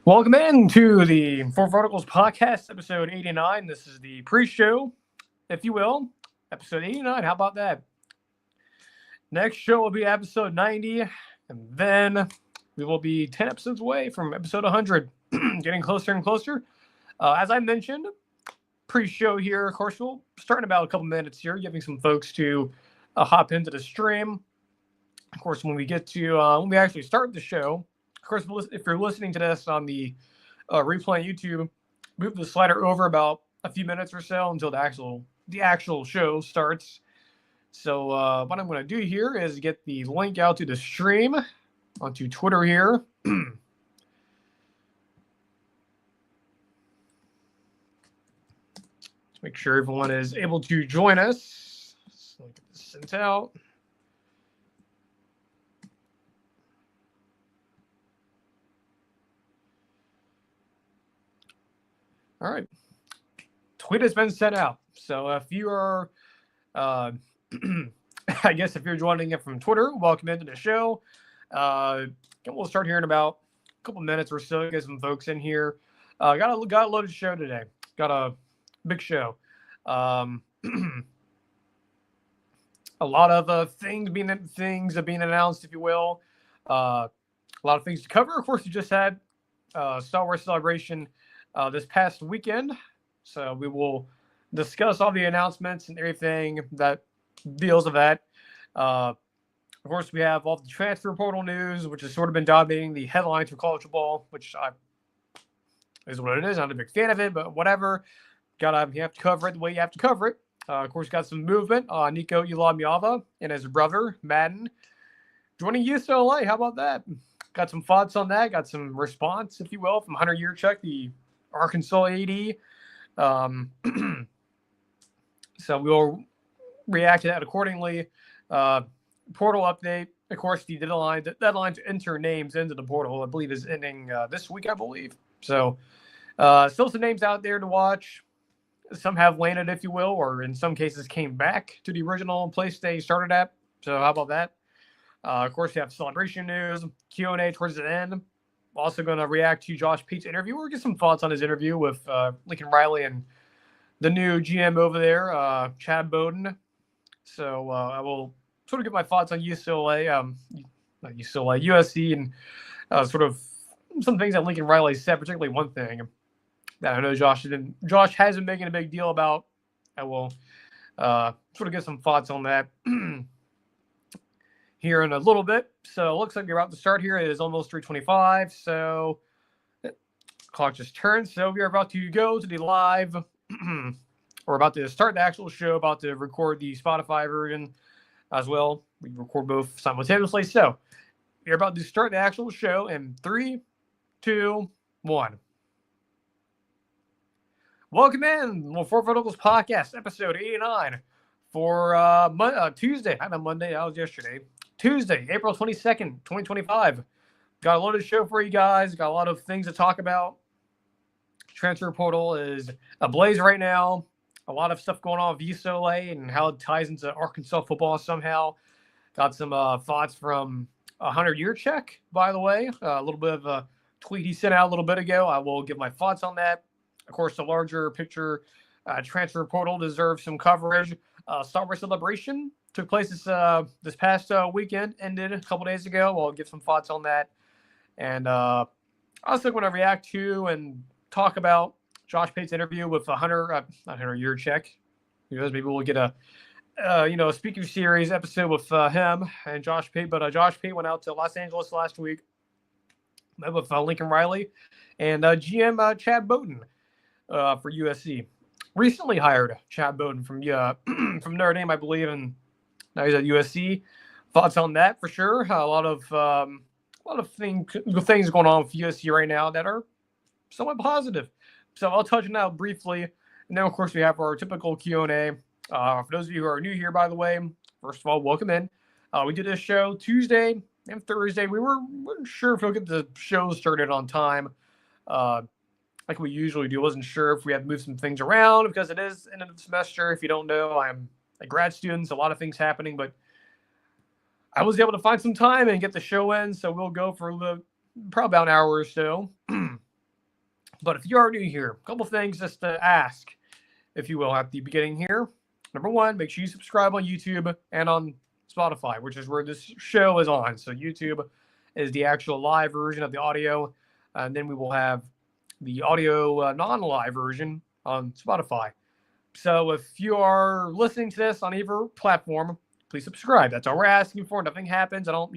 Welcome in to the Four Verticals Podcast, episode 89. This is the pre-show, if you will. Episode 89, how about that? Next show will be episode 90, and then we will be 10 episodes away from episode 100. Getting closer and closer. As I mentioned, pre-show here, of course, we'll start in about a couple minutes here, giving some folks to hop into the stream. Of course, when we get to, when we actually start the show, of course, if you're listening to this on the replay on YouTube, move the slider over about a few minutes or so until the actual show starts. So what I'm going to do here is get the link out to the stream onto Twitter here. Let's make sure everyone is able to join us. So get this sent out. All right. Tweet has been sent out. So if you are, I guess if you're joining it from Twitter, welcome into the show. We'll start here in about a couple minutes or so. Get some folks in here. Got a loaded show today. Got a big show. A lot of things being announced, if you will. A lot of things to cover. Of course, you just had Star Wars Celebration this past weekend, so we will discuss all the announcements and everything that deals with that. Of course, we have all the transfer portal news, which has sort of been dominating the headlines for college football, which is what it is. I'm not a big fan of it, but whatever. You have to cover it the way you have to cover it. Of course, got some movement. Nico Iamaleava and his brother Madden joining UCLA. How about that? Got some thoughts on that. Got some response, if you will, from Hunter Yurachek, the Arkansas AD. So we'll react to that accordingly. Portal update. Of course, the deadline to enter names into the portal, I believe, is ending this week, I believe. So still some names out there to watch. Some have landed, if you will, or in some cases came back to the original place they started at. So how about that? Of course, we have celebration news, Q&A towards the end. Also going to react to Josh Pate's interview or get some thoughts on his interview with Lincoln Riley and the new GM over there, Chad Bowden. So I will sort of get my thoughts on UCLA, not UCLA, USC, and sort of some things that Lincoln Riley said, particularly one thing that I know Josh has been making a big deal about. I will sort of get some thoughts on that here in a little bit. So it looks like we're about to start here. It is almost 3:25. So clock just turned. So we are about to go to the live. We're about to start the actual show, about to record the Spotify version as well. We record both simultaneously. So we're about to start the actual show in 3, 2, 1. Welcome in the Four Verticals Podcast, episode 89 for Tuesday. Not Monday, that was yesterday. Tuesday, April 22nd, 2025. Got a loaded show for you guys. Got a lot of things to talk about. Transfer portal is ablaze right now. A lot of stuff going on with UCLA and how it ties into Arkansas football somehow. Got some thoughts from Hunter Yurachek, by the way. A little bit of a tweet he sent out a little bit ago. I will give my thoughts on that. Of course, the larger picture transfer portal deserves some coverage. Star Wars Celebration took place this past weekend, ended a couple days ago. I'll give some thoughts on that. And also going to react to and talk about Josh Pate's interview with not Hunter Yurachek, because maybe we'll get a speaker series episode with him and Josh Pate. But Josh Pate went out to Los Angeles last week, met with Lincoln Riley and GM Chad Bowden for USC. Recently hired Chad Bowden from from Notre Dame, I believe, and now he's at USC. Thoughts on that for sure. A lot of things going on with USC right now that are somewhat positive. So I'll touch on that briefly, and then of course we have our typical Q&A. For those of you who are new here, by the way, first of all, welcome in. We did this show Tuesday and Thursday. We weren't sure if we'll get the show started on time, like we usually do. Wasn't sure if we had to move some things around because it is end of the semester. If you don't know, I'm a grad student, so a lot of things happening, but I was able to find some time and get the show in, so we'll go for probably about an hour or so. But if you are new here, a couple things just to ask, if you will, at the beginning here. Number one, make sure you subscribe on YouTube and on Spotify, which is where this show is on. So YouTube is the actual live version of the audio, and then we will have the audio non-live version on Spotify. So if you are listening to this on either platform, please subscribe. That's all we're asking for. Nothing happens. I don't,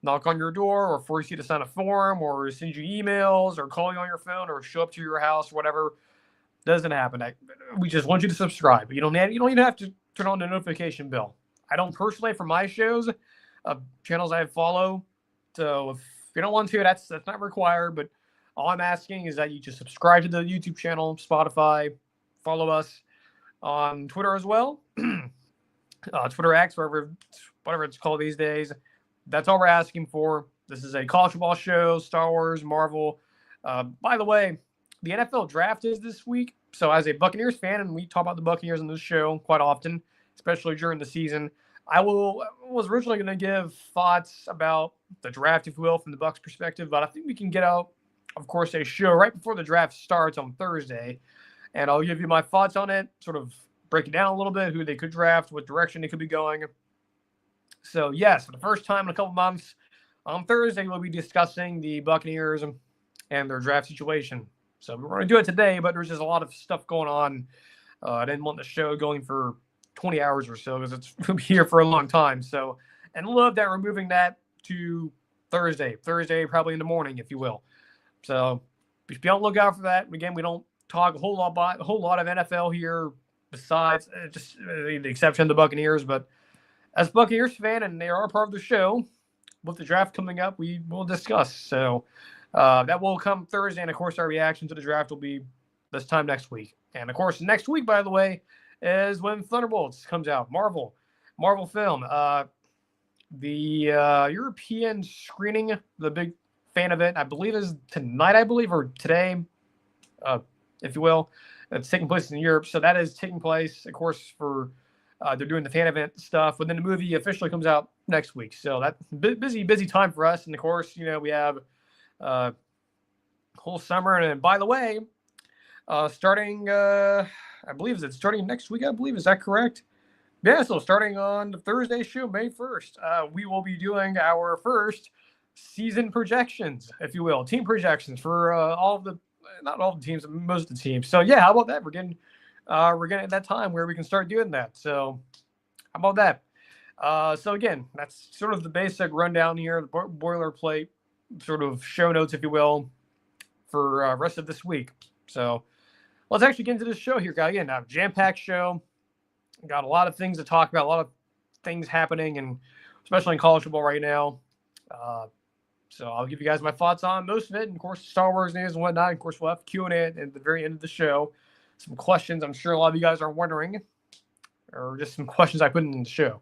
knock on your door or force you to sign a form or send you emails or call you on your phone or show up to your house or whatever. Doesn't happen. We just want you to subscribe. You don't even have to turn on the notification bell. I don't personally for my shows, channels I follow. So if you don't want to, that's not required. But all I'm asking is that you just subscribe to the YouTube channel, Spotify, follow us on Twitter as well. Twitter X, whatever it's called these days. That's all we're asking for. This is a college football show, Star Wars, Marvel. By the way, the NFL draft is this week. So as a Buccaneers fan, and we talk about the Buccaneers on this show quite often, especially during the season, I was originally going to give thoughts about the draft, if you will, from the Bucs perspective, but I think we can get out, of course, a show right before the draft starts on Thursday, and I'll give you my thoughts on it, sort of break it down a little bit, who they could draft, what direction they could be going. So, yes, for the first time in a couple months, on Thursday, we'll be discussing the Buccaneers and their draft situation. So we're going to do it today, but there's just a lot of stuff going on. I didn't want the show going for 20 hours or so because it's going to be here for a long time. So, and love that we're moving that to Thursday probably in the morning, if you will. So be on the lookout for that. Again, we don't talk a whole lot of NFL here besides just the exception of the Buccaneers. But as a Buccaneers fan, and they are part of the show, with the draft coming up, we will discuss. So that will come Thursday. And, of course, our reaction to the draft will be this time next week. And, of course, next week, by the way, is when Thunderbolts comes out. Marvel film. The European screening, the big fan of it, I believe is tonight, or today, if you will. It's taking place in Europe. So that is taking place, of course, for they're doing the fan event stuff. But then the movie officially comes out next week. So that's busy time for us. And, of course, we have whole summer. And by the way, starting, I believe, starting next week, I believe. Is that correct? Yeah, so starting on the Thursday show, May 1st, we will be doing our first season projections, if you will, team projections for not all the teams, but most of the teams. So, yeah, how about that? We're getting at that time where we can start doing that. So, how about that? So, again, that's sort of the basic rundown here, the boilerplate sort of show notes, if you will, for rest of this week. So, let's actually get into this show here, guys. Again, a jam-packed show. Got a lot of things to talk about, a lot of things happening, and especially in college football right now. So I'll give you guys my thoughts on most of it, and of course, Star Wars news and whatnot. Of course, we'll have Q&A at the very end of the show. Some questions I'm sure a lot of you guys are wondering, or just some questions I put in the show.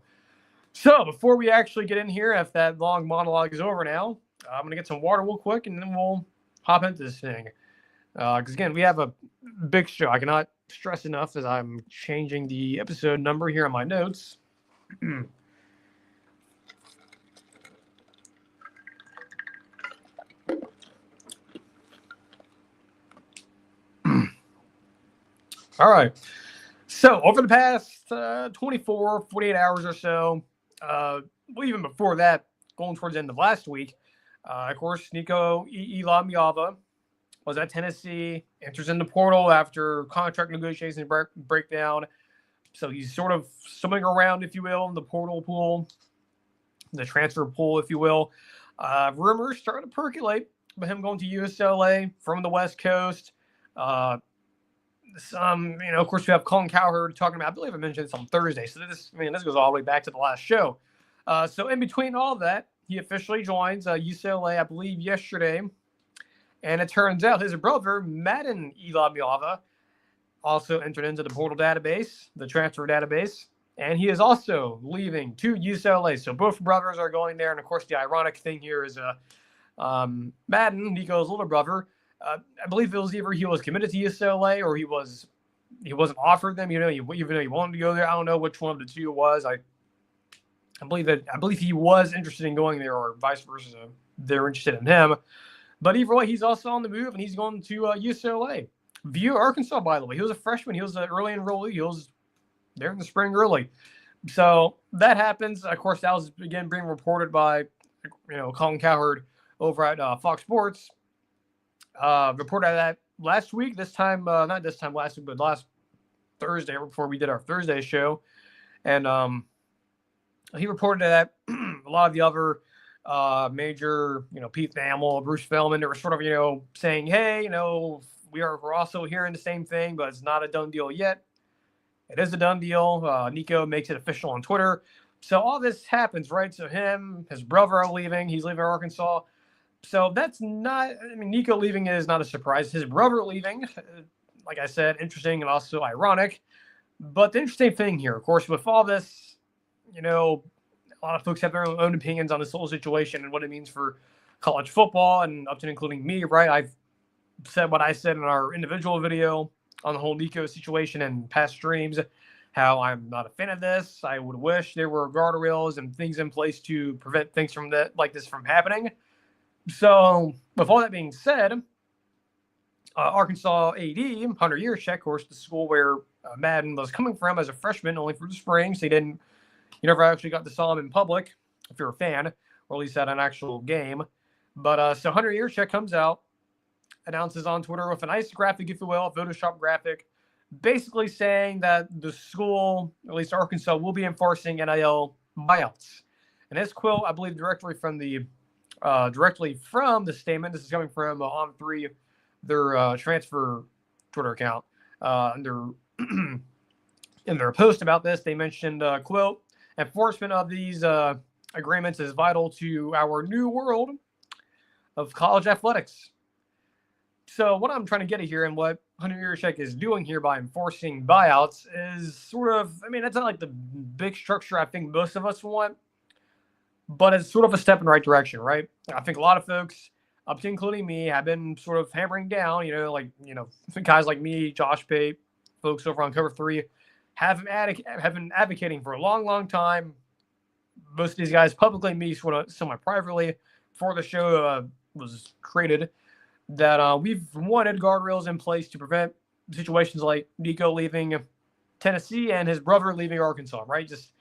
So before we actually get in here, if that long monologue is over now, I'm going to get some water real quick, and then we'll hop into this thing. Because, again, we have a big show. I cannot stress enough as I'm changing the episode number here on my notes. All right. So over the past 24, 48 hours or so, well, even before that, going towards the end of last week, of course, Nico Iamaleava was at Tennessee, enters in the portal after contract negotiations break down. So he's sort of swimming around, if you will, in the portal pool, the transfer pool, if you will. Rumors starting to percolate about him going to UCLA from the West Coast. Of course, we have Colin Cowherd talking about, I believe I mentioned this on Thursday. So this goes all the way back to the last show. So in between all of that, he officially joins UCLA, I believe, yesterday. And it turns out his brother, Madden Iamaleava, also entered into the portal database, the transfer database. And he is also leaving to UCLA. So both brothers are going there. And, of course, the ironic thing here is Madden, Nico's little brother, I believe it was either he was committed to UCLA or he wasn't offered them, even though he wanted to go there. I don't know which one of the two it was. I believe he was interested in going there, or vice versa. They're interested in him. But either way, he's also on the move, and he's going to UCLA. View Arkansas, by the way. He was a freshman. He was an early enrollee. He was there in the spring early. So that happens. Of course, that was, again, being reported by, Colin Cowherd over at Fox Sports. Reported that last week, not this time last week, but last Thursday, before we did our Thursday show. And he reported that a lot of the other major, Pete Thamel, Bruce Feldman, they were sort of, saying, hey, we're also hearing the same thing, but it's not a done deal yet. It is a done deal. Nico makes it official on Twitter. So all this happens, right? So his brother are leaving. He's leaving Arkansas. So that's not, Nico leaving is not a surprise. His brother leaving, like I said, interesting and also ironic. But the interesting thing here, of course, with all this, a lot of folks have their own opinions on this whole situation and what it means for college football, and up to including me, right? I've said what I said in our individual video on the whole Nico situation and past streams, how I'm not a fan of this. I would wish there were guardrails and things in place to prevent things like this from happening. So with all that being said, Arkansas AD Hunter Yurachek, of course, the school where Madden was coming from as a freshman, only for the spring, so you never actually got to saw him in public, if you're a fan, or at least at an actual game. But so Hunter Yurachek comes out, announces on Twitter with a nice graphic, if you will, a Photoshop graphic, basically saying that the school, at least Arkansas, will be enforcing NIL buyouts. And this quote, I believe, directly from the statement. This is coming from On3, their transfer Twitter account. In their post about this, they mentioned, quote, enforcement of these agreements is vital to our new world of college athletics. So what I'm trying to get at here, and what Hunter Yurachek is doing here by enforcing buyouts, is sort of, that's not like the big structure I think most of us want, but it's sort of a step in the right direction, right? I think a lot of folks, up to including me, have been sort of hammering down, guys like me, Josh Pate, folks over on Cover 3, have been advocating for a long, long time. Most of these guys publicly, me sort of semi-privately, before the show was created, that we've wanted guardrails in place to prevent situations like Nico leaving Tennessee and his brother leaving Arkansas, right? Just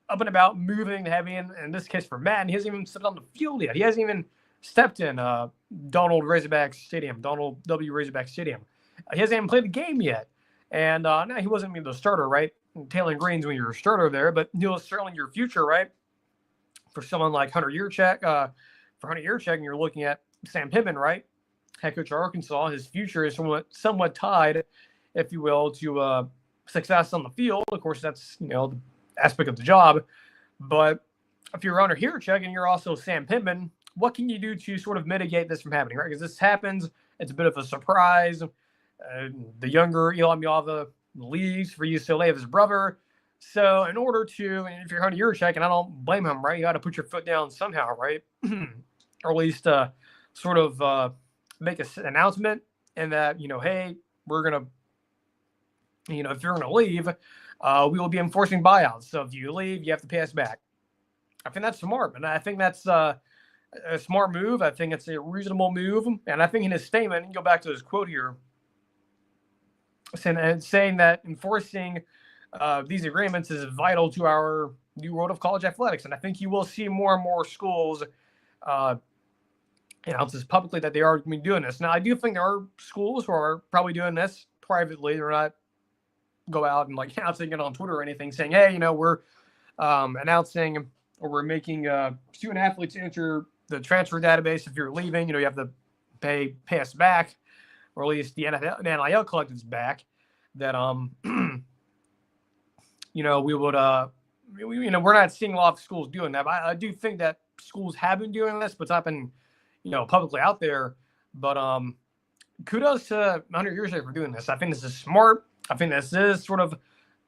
up and about, moving, having, in this case for Madden, he hasn't even stepped on the field yet. He hasn't even stepped in Donald W. Razorback Stadium. He hasn't even played the game yet. And now he wasn't even the starter, right? Taylor Green's when you're a starter there, but he was certainly your future, right? For someone like Hunter Yurachek, and you're looking at Sam Pittman, right? Head coach of Arkansas, his future is somewhat tied, if you will, to success on the field. Of course, that's, the aspect of the job. But if you're Hunter Yurachek and you're also Sam Pittman, what can you do to sort of mitigate this from happening, right? Because this happens, it's a bit of a surprise. The younger Iamaleava leaves for UCLA of his brother. So in order to, and if you're Hunter Yurachek, and I don't blame him, right? You got to put your foot down somehow, right? Or at least sort of make an announcement, and that, hey, we're going to, if you're going to leave, we will be enforcing buyouts. So if you leave, you have to pay us back. I think that's smart, and I think that's a smart move. I think it's a reasonable move. And I think in his statement, you go back to his quote here, saying that enforcing these agreements is vital to our new world of college athletics. And I think you will see more and more schools announces publicly that they are going to be doing this. Now, I do think there are schools who are probably doing this privately. They're not go out and announcing it on Twitter or anything, saying, hey, we're announcing, or we're making student athletes enter the transfer database. If you're leaving, you have to pay us back, or at least the NIL collectives back. That we would we're not seeing a lot of schools doing that. But I do think that schools have been doing this, but it's not been publicly out there. But kudos to Hunter Yurachek for doing this. I think this is smart. I think this is sort of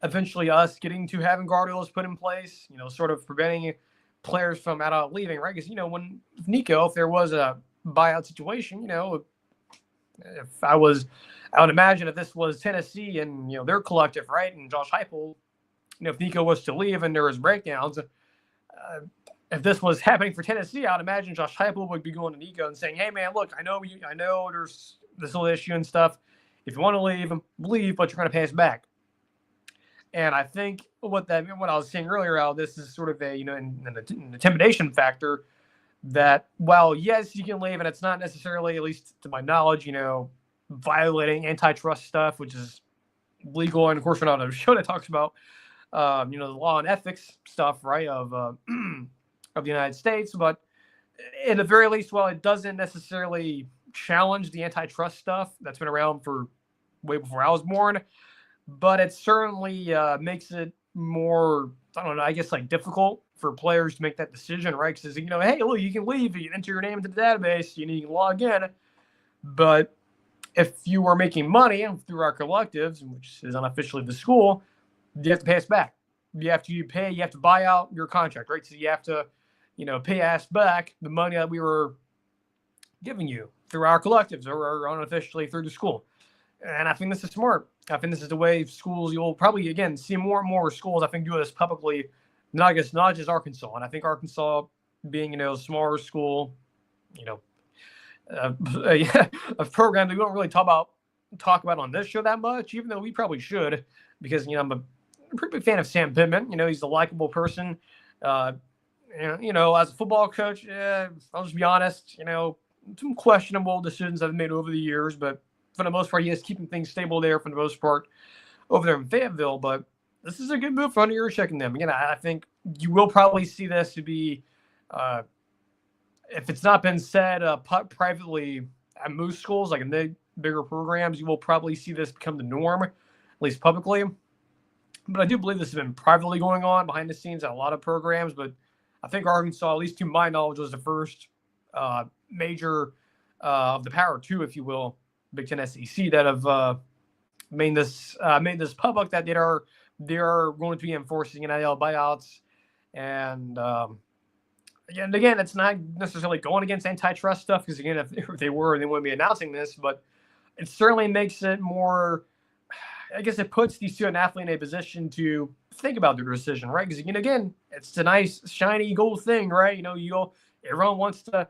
eventually us getting to having guardrails put in place, sort of preventing players from out leaving, right? Because, when Nico, if there was a buyout situation, if I would imagine if this was Tennessee and, their collective, right, and Josh Heupel, if Nico was to leave and there was breakdowns, if this was happening for Tennessee, I'd imagine Josh Pate would be going to Nico and saying, "Hey, man, look, I know there's this whole issue and stuff. If you want to leave, but you're going to pay us back." And I think what I was saying earlier, Al, this is sort of an intimidation factor that, while yes, you can leave, and it's not necessarily, at least to my knowledge, violating antitrust stuff, which is legal. And of course, we're not on a show that talks about, the law and ethics stuff, right, of the United States. But at the very least, while it doesn't necessarily challenge the antitrust stuff that's been around for way before I was born, but it certainly makes it more, I don't know, I guess, like, difficult for players to make that decision, right? Because, hey, look, you can leave, you enter your name into the database, you can log in. But if you are making money through our collectives, which is unofficially the school, you have to pay us back. You have to buy out your contract, right? So you have to, pay us back the money that we were giving you through our collectives or unofficially through the school. And I think this is smart. I think this is the way schools, you'll probably, again, see more and more schools, I think, do this publicly, not just Arkansas. And I think Arkansas, being, a smaller school, a program that we don't really talk about on this show that much, even though we probably should, because, I'm a pretty big fan of Sam Pittman. He's a likable person. As a football coach, I'll just be honest, some questionable decisions I've made over the years, but for the most part, he is keeping things stable there for the most part over there in Fayetteville. But this is a good move for Hunter Yurachek and them. Again, I think you will probably see this to be, if it's not been said privately at most schools, like in the bigger programs, you will probably see this become the norm, at least publicly. But I do believe this has been privately going on behind the scenes at a lot of programs. But I think Arkansas, at least to my knowledge, was the first major of the Power Two, if you will, Big Ten SEC, that have made this public that they are going to be enforcing NIL buyouts. And again, it's not necessarily going against antitrust stuff, because again, if they were, they wouldn't be announcing this. But it certainly makes it more, I guess it puts the student athlete in a position to think about their decision, right? Because again, it's a nice shiny gold thing, right? Everyone wants to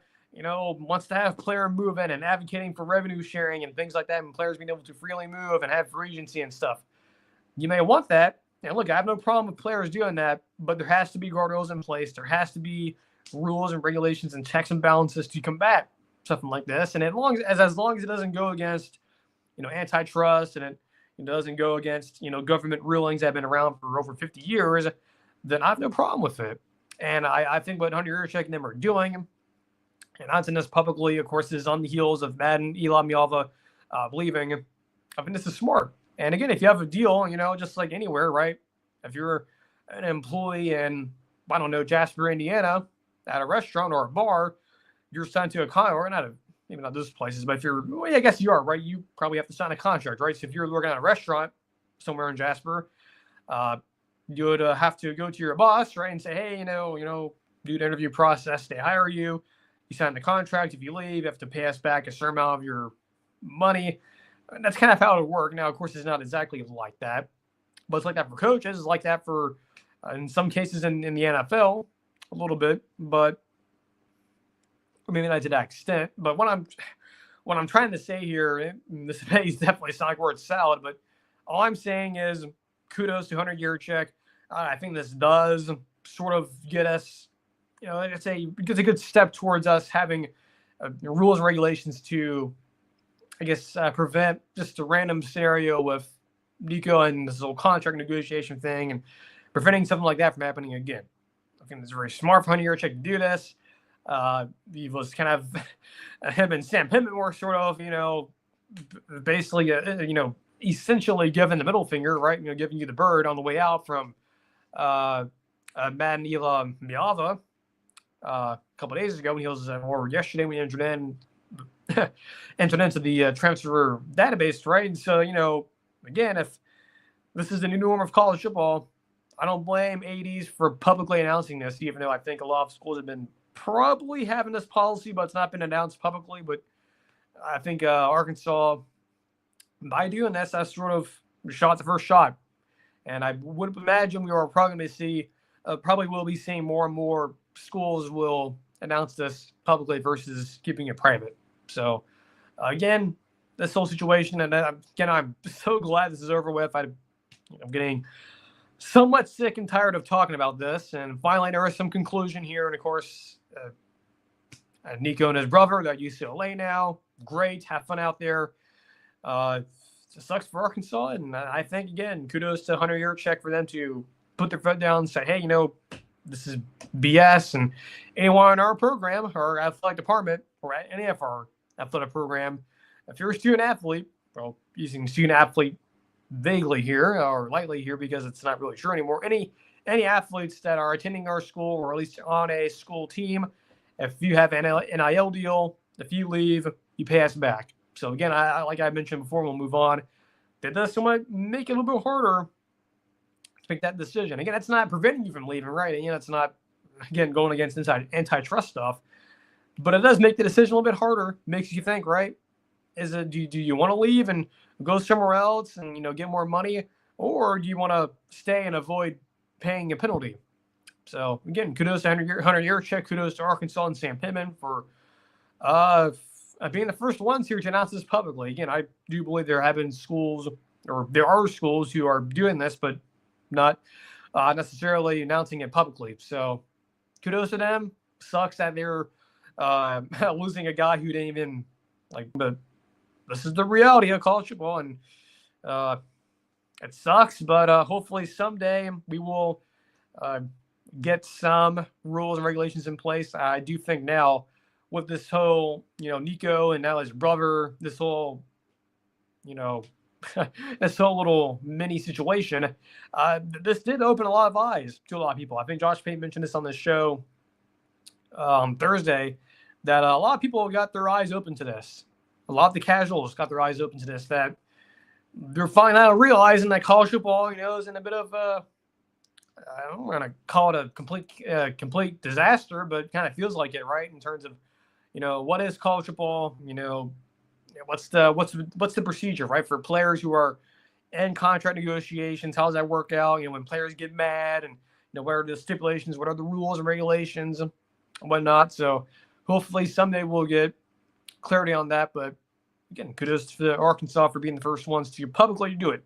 have player movement and advocating for revenue sharing and things like that, and players being able to freely move and have free agency and stuff. You may want that. And look, I have no problem with players doing that, but there has to be guardrails in place. There has to be rules and regulations and checks and balances to combat something like this. And as long as it doesn't go against, antitrust, and it doesn't go against, government rulings that have been around for over 50 years, then I have no problem with it. And I think what Hunter Yurachek and them are doing, and announcing this publicly, of course, is on the heels of Madden Iamaleava leaving. I think this is smart. And again, if you have a deal, just like anywhere, right? If you're an employee in, I don't know, Jasper, Indiana, at a restaurant or a bar, you're signed to a contract, or maybe not those places, but if you're, well, yeah, I guess you are, right? You probably have to sign a contract, right? So if you're working at a restaurant somewhere in Jasper, you would have to go to your boss, right, and say, hey, do the interview process, they hire you. You sign the contract. If you leave, you have to pay us back a certain amount of your money. And that's kind of how it would work. Now, of course, it's not exactly like that, but it's like that for coaches. It's like that for, in some cases in the NFL, a little bit, but maybe not to that extent. But what I'm trying to say here, and this is definitely not word salad, but all I'm saying is kudos to Hunter Yurachek. I think this does sort of get us, it's a good step towards us having rules and regulations to, I guess, prevent just a random scenario with Nico and this whole contract negotiation thing, and preventing something like that from happening again. I think it's very smart for Hunter Yurachek to do this. He was kind of him and Sam Pittman were sort of, basically, essentially giving the middle finger, right? Giving you the bird on the way out from Madden Iamaleava a couple of days ago when he was, or yesterday when he entered into the transfer database, right? And so, again, if this is the new norm of college football, I don't blame ADs for publicly announcing this, even though I think a lot of schools have been probably having this policy, but it's not been announced publicly. But I think Arkansas, by doing this, that's sort of shot the first shot. And I would imagine we are probably going to see probably will be seeing more and more schools will announce this publicly versus keeping it private. So, again, this whole situation, and again, I'm so glad this is over with. I'm getting so much sick and tired of talking about this, and finally there is some conclusion here. And of course, Nico and his brother, they're at UCLA now. Great, have fun out there. It sucks for Arkansas, and I think, again, kudos to Hunter Yurachek for them to put their foot down and say, hey, this is BS, and anyone in our program, our athletic department, or any of our athletic program, if you're a student athlete, well, using student athlete vaguely here or lightly here because it's not really true anymore, any athletes that are attending our school or at least on a school team, if you have an NIL deal, if you leave, you pay us back. So again, I like I mentioned before, we'll move on. That does somewhat make it a little bit harder to make that decision. Again, that's not preventing you from leaving, right? And it's not, again, going against antitrust stuff, but it does make the decision a little bit harder. Makes you think, right? Is it, do you want to leave and go somewhere else and get more money, or do you want to stay and avoid paying a penalty? So again, kudos to Hunter Yurachek, kudos to Arkansas and Sam Pittman for being the first ones here to announce this publicly. Again, I do believe there have been schools, or there are schools who are doing this, but not necessarily announcing it publicly. So kudos to them. Sucks that they're losing a guy who didn't even but this is the reality of college football, and it sucks, but hopefully someday we will get some rules and regulations in place. I do think now with this whole, Nico and now his brother, this whole, this whole little mini situation, this did open a lot of eyes to a lot of people. I think Josh Pate mentioned this on the show Thursday, that a lot of people got their eyes open to this. A lot of the casuals got their eyes open to this, that they're finally out realizing that college football, is in a bit of I don't want to call it a complete disaster, but kind of feels like it, right? In terms of, what is college football? What's the procedure, right, for players who are in contract negotiations? How does that work out? When players get mad, and what are the stipulations? What are the rules and regulations and whatnot? So hopefully someday we'll get clarity on that. But again, kudos to Arkansas for being the first ones to publicly do it.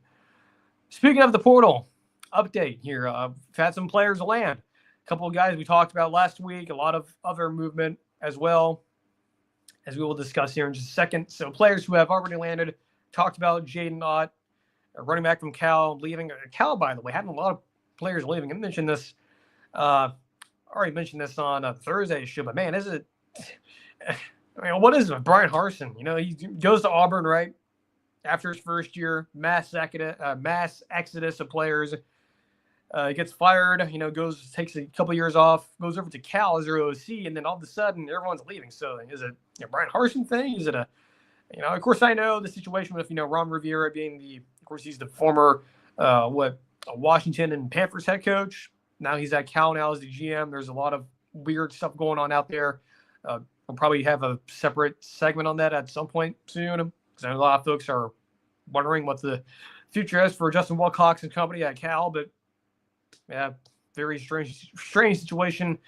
Speaking of the portal update here, we've had some players land. A couple of guys we talked about last week, a lot of other movement as well, as we will discuss here in just a second. So players who have already landed, talked about Jaden Ott, a running back from Cal, leaving. Cal, by the way, having a lot of players leaving. I mentioned this, already mentioned this on Thursday's show, but man, is it, what is it with Brian Harsin? He goes to Auburn, right? After his first year, mass exodus of players. He gets fired, takes a couple of years off, goes over to Cal as their OC, and then all of a sudden everyone's leaving. So is it a Brian Harsin thing? Is it of course I know the situation with, Ron Rivera being of course he's the former, Washington and Panthers head coach. Now he's at Cal now as the GM. There's a lot of weird stuff going on out there. We'll probably have a separate segment on that at some point soon, because I know a lot of folks are wondering what the future is for Justin Wilcox and company at Cal, but yeah, very strange situation.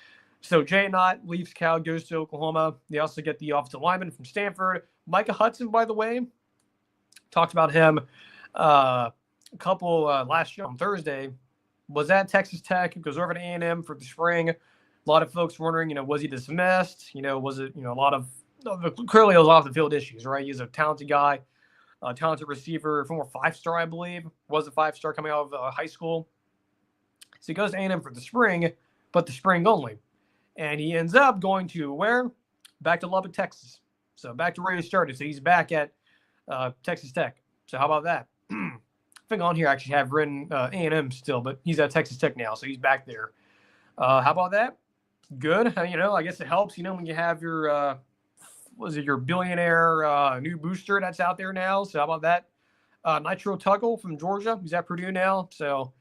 So Jay Knott leaves Cal, goes to Oklahoma. They also get the offensive lineman from Stanford. Micah Hudson, by the way, talked about him a couple last year on Thursday, was at Texas Tech, goes over to A&M for the spring. A lot of folks wondering, was he dismissed? Was it, a lot of, clearly it was off the field issues, right? He's a talented guy, a talented receiver, former 5-star, I believe, was a 5-star coming out of high school. So he goes to A&M for the spring, but the spring only. And he ends up going to where? Back to Lubbock, Texas. So back to where he started. So he's back at Texas Tech. So how about that? I think on here I actually have written A&M still, but he's at Texas Tech now, so he's back there. How about that? Good. I guess it helps, when you have your, your billionaire new booster that's out there now. So how about that? Nitro Tuggle from Georgia. He's at Purdue now. So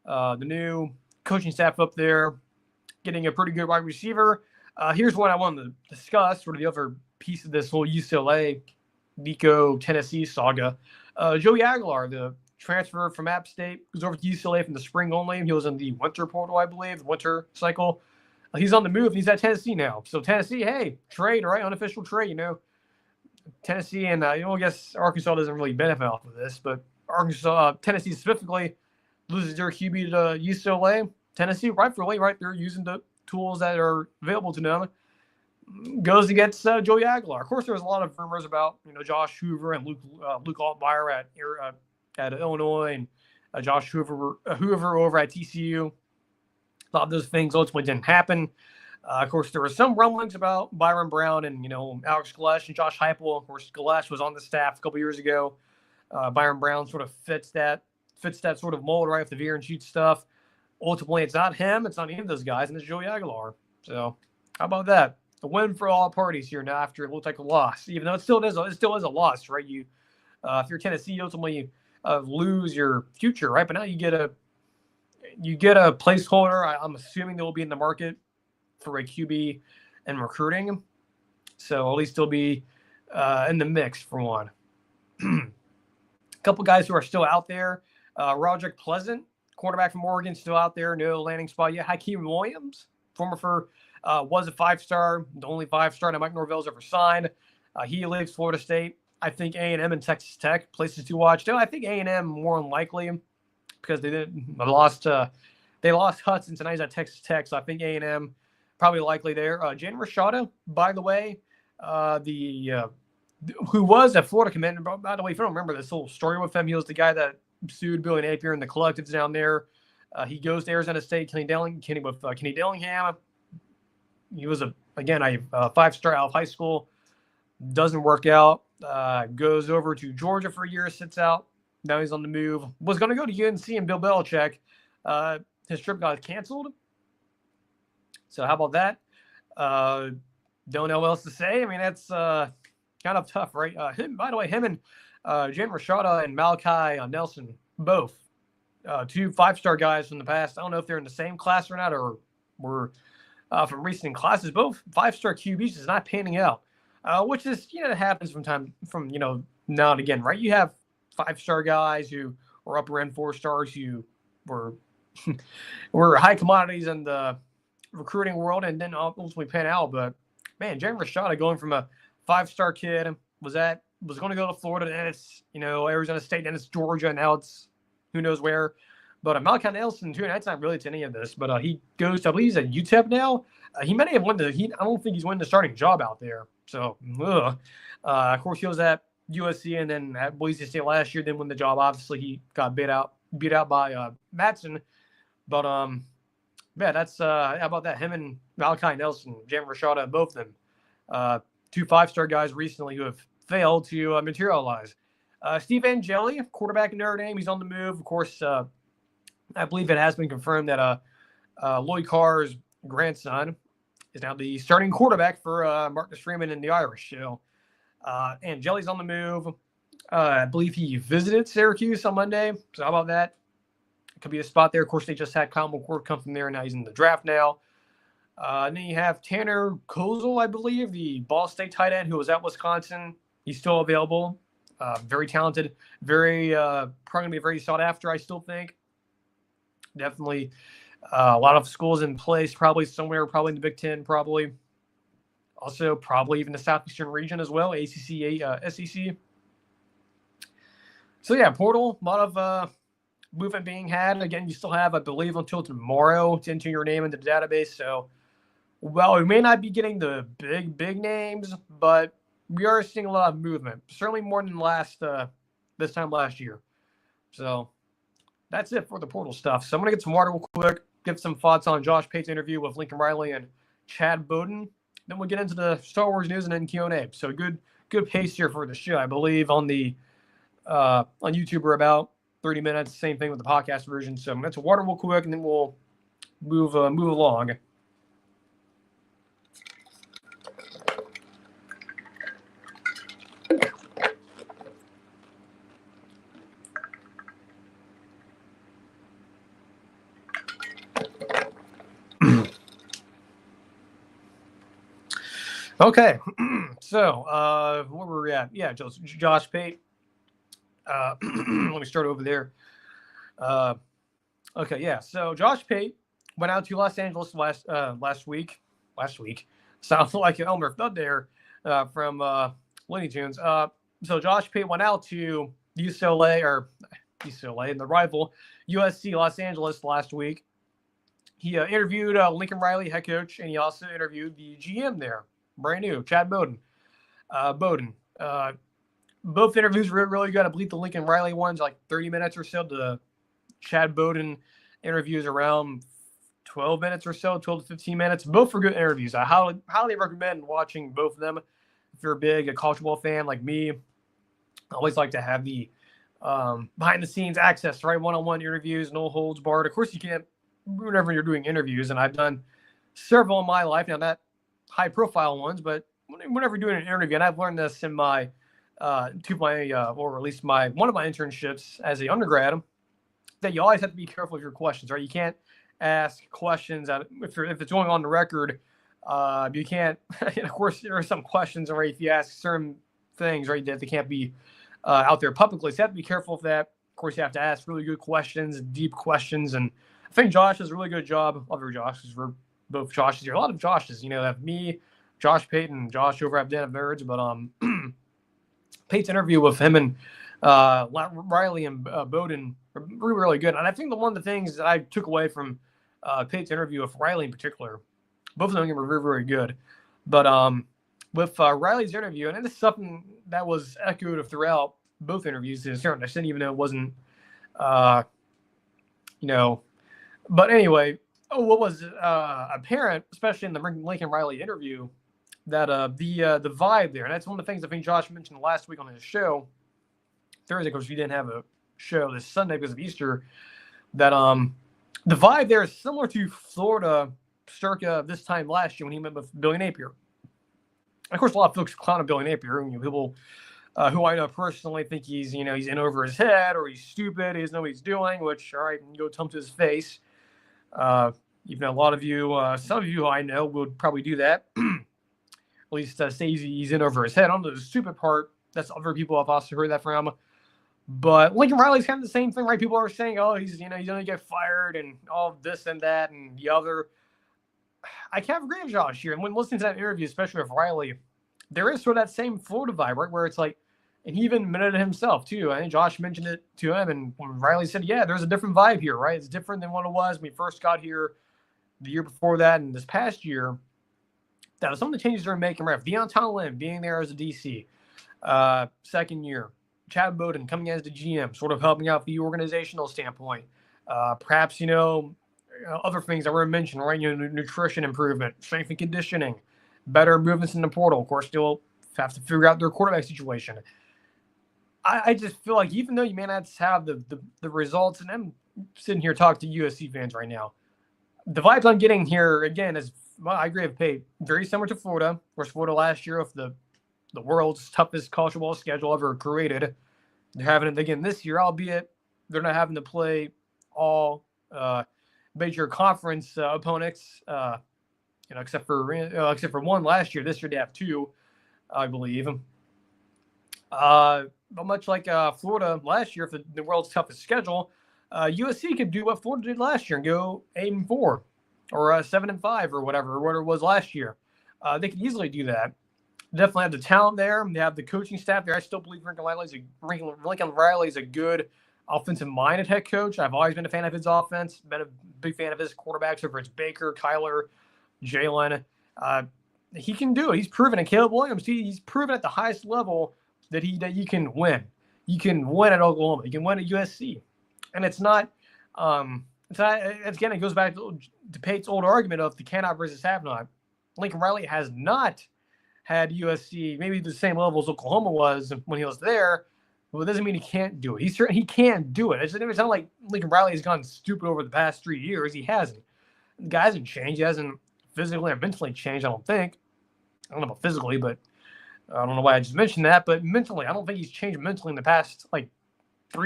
the new coaching staff up there getting a pretty good wide receiver. Here's what I wanted to discuss, sort of the other piece of this whole UCLA, Nico, Tennessee saga. Joey Aguilar, the transfer from App State, goes over to UCLA from the spring only. He was in the winter portal, I believe, the winter cycle. He's on the move. He's at Tennessee now. So Tennessee, hey, trade, right? Unofficial trade, Tennessee and, I guess Arkansas doesn't really benefit off of this, but Tennessee specifically loses their QB to UCLA. Tennessee, rightfully, right, they're using the tools that are available to them. Goes against Joey Aguilar. Of course, there was a lot of rumors about, Josh Hoover and Luke Altmyer at Illinois and Josh Hoover over at TCU. A lot of those things ultimately didn't happen. Of course, there were some rumblings about Byron Brown and, Alex Galesh and Josh Heupel. Of course, Galesh was on the staff a couple years ago. Byron Brown sort of fits that sort of mold, right, with the veer and shoot stuff. Ultimately, it's not him. It's not any of those guys, and it's Joey Aguilar. So how about that? A win for all parties here now after it looked like a loss, even though it still is a loss, right? If you're Tennessee, you ultimately lose your future, right? But now you get a placeholder. I'm assuming they will be in the market for a QB and recruiting. So at least they'll be in the mix for one. A couple guys who are still out there. Roderick Pleasant, quarterback from Oregon, still out there. No landing spot yet. Hakeem Williams, was a 5-star, the only 5-star that Mike Norvell's ever signed. He leaves Florida State. I think A&M and Texas Tech, places to watch. Still, I think A&M more unlikely because they lost Hudson tonight. He's at Texas Tech, so I think A&M probably likely there. Jaden Rashada, by the way, who was a Florida commander. By the way, if you don't remember this whole story with him, he was the guy that sued Billy Napier and the collectives down there. He goes to Arizona State, Kenny Dillingham. He was a 5-star out of high school. Doesn't work out. Goes over to Georgia for a year, sits out. Now he's on the move. Was going to go to UNC and Bill Belichick. His trip got canceled. So how about that? Don't know what else to say. I mean, that's kind of tough, right? By the way, him and Jan Rashada and Malachi Nelson, both 2 5-star guys from the past. I don't know if they're in the same class or not, or were from recent classes. Both 5-star QBs is not panning out, which is happens from now and again, right? You have 5-star guys who were upper end 4-stars who were high commodities in the recruiting world and then ultimately pan out. But man, Jan Rashada going from a 5-star kid was going to go to Florida, and it's Arizona State, and it's Georgia, and now it's who knows where. But Malachi Nelson too, and that's not really to any of this. But he goes to, I believe he's at UTEP now. He may have won I don't think he's won the starting job out there. So, of course, he was at USC and then at Boise State last year. Didn't win the job. Obviously, he got beat out by Matson. But yeah, that's how about that? Him and Malachi Nelson, Jan Rashada, both of them, 2 5-star guys recently who have failed to materialize. Steve Angeli, quarterback in Notre Dame, he's on the move. Of course, I believe it has been confirmed that Lloyd Carr's grandson is now the starting quarterback for Marcus Freeman and the Irish. So Angeli's on the move. I believe he visited Syracuse on Monday. So how about that? It could be a spot there. Of course, they just had Kyle McCord come from there, and now he's in the draft now. And then you have Tanner Kozel, I believe, the Ball State tight end who was at Wisconsin. He's still available. Very talented. Probably going to be very sought after, I still think. Definitely a lot of schools in place, probably in the Big Ten, probably. Also, probably even the Southeastern region as well, ACC, SEC. So, yeah, portal, a lot of movement being had. Again, you still have, I believe, until tomorrow to enter your name into the database. So, well, we may not be getting the big names, but we are seeing a lot of movement. Certainly more than this time last year. So, that's it for the portal stuff. So I'm going to get some water real quick, give some thoughts on Josh Pate's interview with Lincoln Riley and Chad Bowden. Then we'll get into the Star Wars news and then Q&A. So good pace here for the show. I believe on YouTube we're about 30 minutes. Same thing with the podcast version. So I'm going to get some water real quick, and then we'll move along. Okay, so where were we at? Yeah, Josh Pate. Let me start over there. Okay, yeah. So Josh Pate went out to Los Angeles last week. Last week sounds like Elmer Fudd there from Looney Tunes. So Josh Pate went out to UCLA and the rival USC Los Angeles last week. He interviewed Lincoln Riley, head coach, and he also interviewed the GM there, brand new, Chad Bowden. Both interviews were really good. I believe the Lincoln Riley one's like 30 minutes or so. The Chad Bowden interviews around 12 minutes or so, 12 to 15 minutes. Both were good interviews. I highly recommend watching both of them. If you're a college football fan like me, I always like to have the behind-the-scenes access, right? One-on-one interviews, no holds barred. Of course, you can't whenever you're doing interviews, and I've done several in my life. Now, not high-profile ones, but whenever you're doing an interview, and I've learned this in my or at least one of my internships as an undergrad, that you always have to be careful of your questions, right? You can't ask questions if it's going on the record. You can't. Of course, there are some questions, right? If you ask certain things, right, that they can't be out there publicly, so you have to be careful of that. Of course, you have to ask really good questions, deep questions, and I think Josh does a really good job. Love your Josh, because we're both Joshes here. A lot of Joshes, have me, Josh Pate, and Josh over at Den of Nerds, but Pate's interview with him and Riley and Bowden were really good. And I think one of the things that I took away from Pate's interview with Riley in particular, both of them were very, very good. But with Riley's interview, and this is something that was echoed throughout both interviews to a certain extent, even though it wasn't, But anyway, what was apparent, especially in the Lincoln Riley interview, that the vibe there, and that's one of the things I think Josh mentioned last week on his show, Thursday, because we didn't have a show this Sunday because of Easter, that the vibe there is similar to Florida circa this time last year when he met with Billy Napier. Of course, a lot of folks clown Billy Napier. People who I know personally think he's in over his head, or he's stupid, he doesn't know what he's doing, which, all right, you go tell him to his face. Even a lot of you, some of you I know would probably do that. At least say he's in over his head. On the stupid part, that's other people I've also heard that from. But Lincoln Riley's kind of the same thing, right? People are saying, oh, he's going to get fired and all this and that and the other. I can't agree with Josh here. And when listening to that interview, especially with Riley, there is sort of that same Florida vibe, right? Where it's like, and he even admitted it himself too. I think Josh mentioned it to him, and when Riley said, yeah, there's a different vibe here, right? It's different than what it was when we first got here the year before that and this past year. That was some of the changes they're making, right? Deonton Lynn being there as a DC, second year. Chad Bowden coming as the GM, sort of helping out the organizational standpoint. Perhaps, other things that were mentioned, right? Nutrition improvement, strength and conditioning, better movements in the portal. Of course, still have to figure out their quarterback situation. I just feel like even though you may not have the results, and I'm sitting here talking to USC fans right now, the vibes I'm getting here, again, is, well, I agree with Pate, very similar to Florida. Of course, Florida last year with the world's toughest college football schedule ever created. They're having it again this year, albeit they're not having to play all major conference opponents, except for one last year. This year they have two, I believe. But much like Florida last year, for the world's toughest schedule, USC could do what Florida did last year and go 8-4 or 7-5 or whatever it was last year. They could easily do that. Definitely have the talent there. They have the coaching staff there. I still believe Lincoln Riley's a good offensive-minded head coach. I've always been a fan of his offense. Been a big fan of his quarterbacks, whether it's Baker, Kyler, Jalen. He can do it. He's proven it. Caleb Williams, he's proven at the highest level that you can win. You can win at Oklahoma. You can win at USC. And it's not again, it goes back to Pate's old argument of the cannot versus have not. Lincoln Riley has not had USC maybe the same level as Oklahoma was when he was there, but it doesn't mean he can't do it. He can do it. It's not like Lincoln Riley has gone stupid over the past 3 years. He hasn't. The guy hasn't changed. He hasn't physically or mentally changed, I don't think. I don't know about physically, but I don't know why I just mentioned that. But mentally, I don't think he's changed mentally in the past 3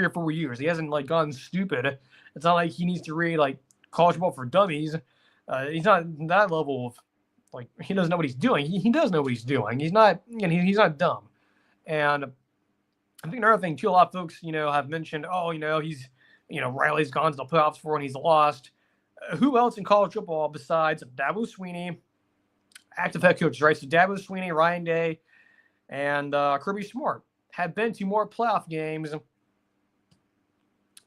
or 4 years. He hasn't gone stupid. It's not like he needs to read college ball for dummies. He's not that level of he doesn't know what he's doing. He does know what he's doing. He's not dumb. And I think another thing too, a lot of folks, have mentioned, he's, Riley's gone to the playoffs before and he's lost. Who else in college football besides Dabo Swinney, active head coaches, right? So Dabo Swinney, Ryan Day, and Kirby Smart have been to more playoff games.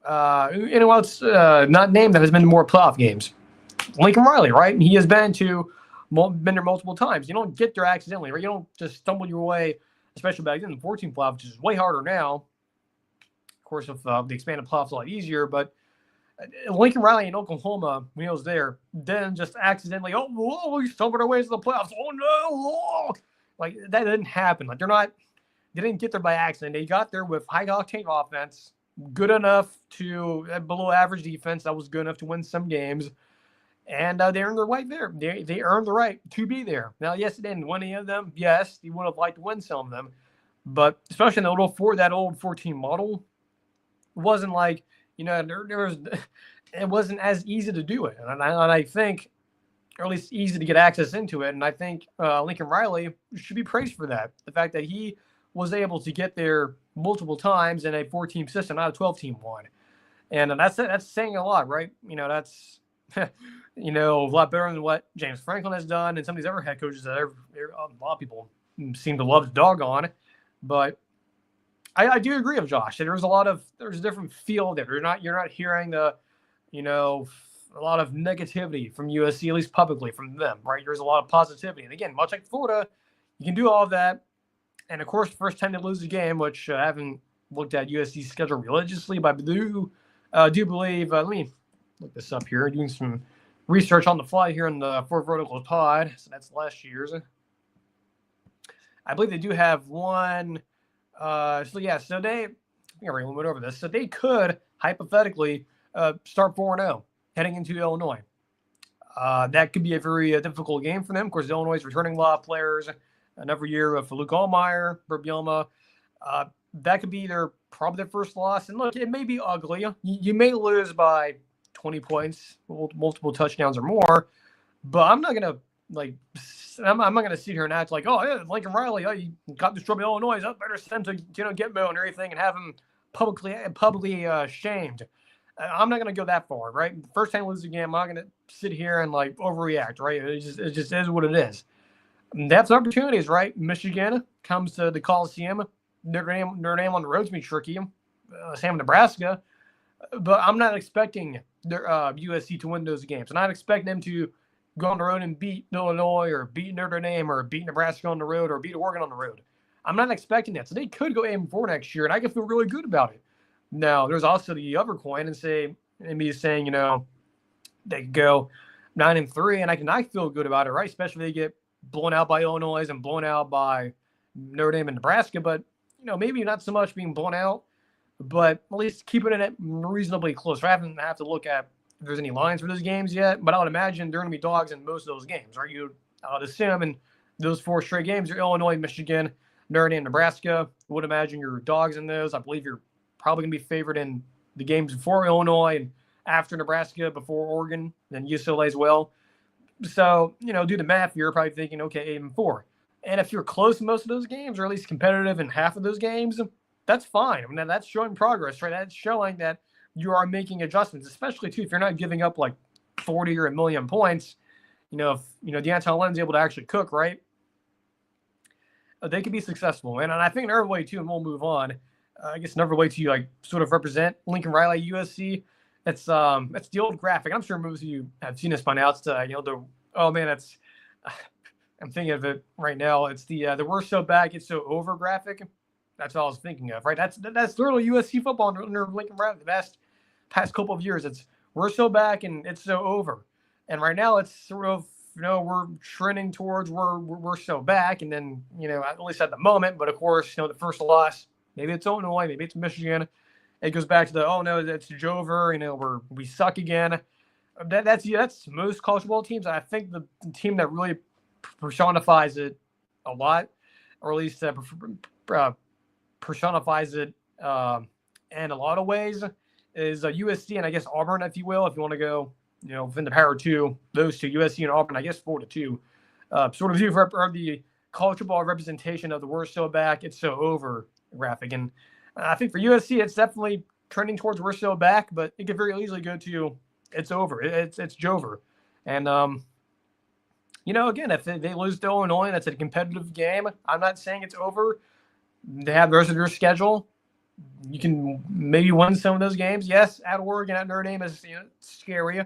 Anyone else not named that has been to more playoff games? Lincoln Riley, right? He has been there multiple times. You don't get there accidentally, right? You don't just stumble your way, especially back then in the 14 playoff, which is way harder now. Of course, with the expanded playoffs, a lot easier. But Lincoln Riley in Oklahoma, when he was there, then just accidentally, we stumbled our way to the playoffs. Oh no! Like that didn't happen. Like they didn't get there by accident. They got there with high octane offense, good enough to below average defense that was good enough to win some games. And they earned their right there. They earned the right to be there. Now, yes, they didn't win any of them. Yes, they would have liked to win some of them. But especially in that old 14 model, it wasn't like, it wasn't as easy to do it. And I think, or at least easy to get access into it. And I think Lincoln Riley should be praised for that. The fact that he was able to get there multiple times in a 4-team system, not a 12-team one. And that's saying a lot, right? That's a lot better than what James Franklin has done and some of these other head coaches that a lot of people seem to love to dog on. But I do agree with Josh. There's a different feel there. You're not hearing a lot of negativity from USC, at least publicly from them, right? There's a lot of positivity. And again, much like Florida, you can do all of that. And of course, first time they lose a game, which I haven't looked at USC's schedule religiously, but I do believe, let me look this up here, doing some research on the fly here in the Four Verticals pod. So that's last year's. I believe they do have one. So they, I think I already went over this. So they could hypothetically start 4-0 heading into Illinois. That could be a very difficult game for them. Of course, Illinois is returning a lot of players. Another year for Luke Allmeyer, Bert Bielema. That could be probably their first loss. And look, it may be ugly. You may lose by 20 points, multiple touchdowns or more. But I'm not gonna I'm not gonna sit here and act like, yeah, Lincoln Riley, you got destroyed by Illinois. It's better send to Gitmo and everything and have him publicly shamed. I'm not gonna go that far, right? First time I lose a game, I'm not gonna sit here and overreact, right? It just is what it is. And that's opportunities, right? Michigan comes to the Coliseum. Notre Dame on the road to be tricky. Same Nebraska. But I'm not expecting USC to win those games. I'm not expecting them to go on the road and beat Illinois or beat Notre Dame or beat Nebraska on the road or beat Oregon on the road. I'm not expecting that. So they could go 8-4 next year, and I can feel really good about it. Now, there's also the other coin and me saying, they could go 9-3, and I feel good about it, right? Especially if they get blown out by Illinois and blown out by Notre Dame and Nebraska. But, maybe not so much being blown out, but at least keeping it reasonably close. I haven't have to look at if there's any lines for those games yet, but I would imagine they're going to be dogs in most of those games, right? I would assume in those 4 straight games, you're Illinois, Michigan, Notre Dame, Nebraska. I would imagine you're dogs in those. I believe you're probably going to be favored in the games before Illinois and after Nebraska, before Oregon, then UCLA as well. So, do the math, you're probably thinking, okay, 8-4. And if you're close in most of those games, or at least competitive in half of those games, that's fine. I mean, that's showing progress, right? That's showing that you are making adjustments, especially, too, if you're not giving up 40 or a million points. If, Deontay Lynn's able to actually cook, right? They could be successful. And I think another way, too, and we'll move on, I guess another way to, sort of represent Lincoln Riley, USC, it's the old graphic. I'm sure most of you have seen this by now. It's I'm thinking of it right now. It's the we're so back, it's so over graphic. That's what I was thinking of, right? That's literally USC football under Lincoln Riley. The past couple of years, it's we're so back and it's so over. And right now, it's sort of we're trending towards we're so back, and then at least at the moment. But of course, the first loss, maybe it's Illinois, maybe it's Michigan. It goes back to that's Jover. We suck again. That's most college football teams. I think the team that really personifies it a lot, or at least personifies it in a lot of ways, is USC and I guess Auburn, if you will, if you want to go, within the power two, those two, USC and Auburn, I guess 4-2, sort of are the college football representation of the we're so back, it's so over graphic. And I think for USC, it's definitely trending towards we're still back, but it could very easily go to it's over. It's Jover. And, again, if they lose to Illinois, that's a competitive game. I'm not saying it's over. They have the rest of their schedule. You can maybe win some of those games. Yes, at Oregon, at Notre Dame is scary.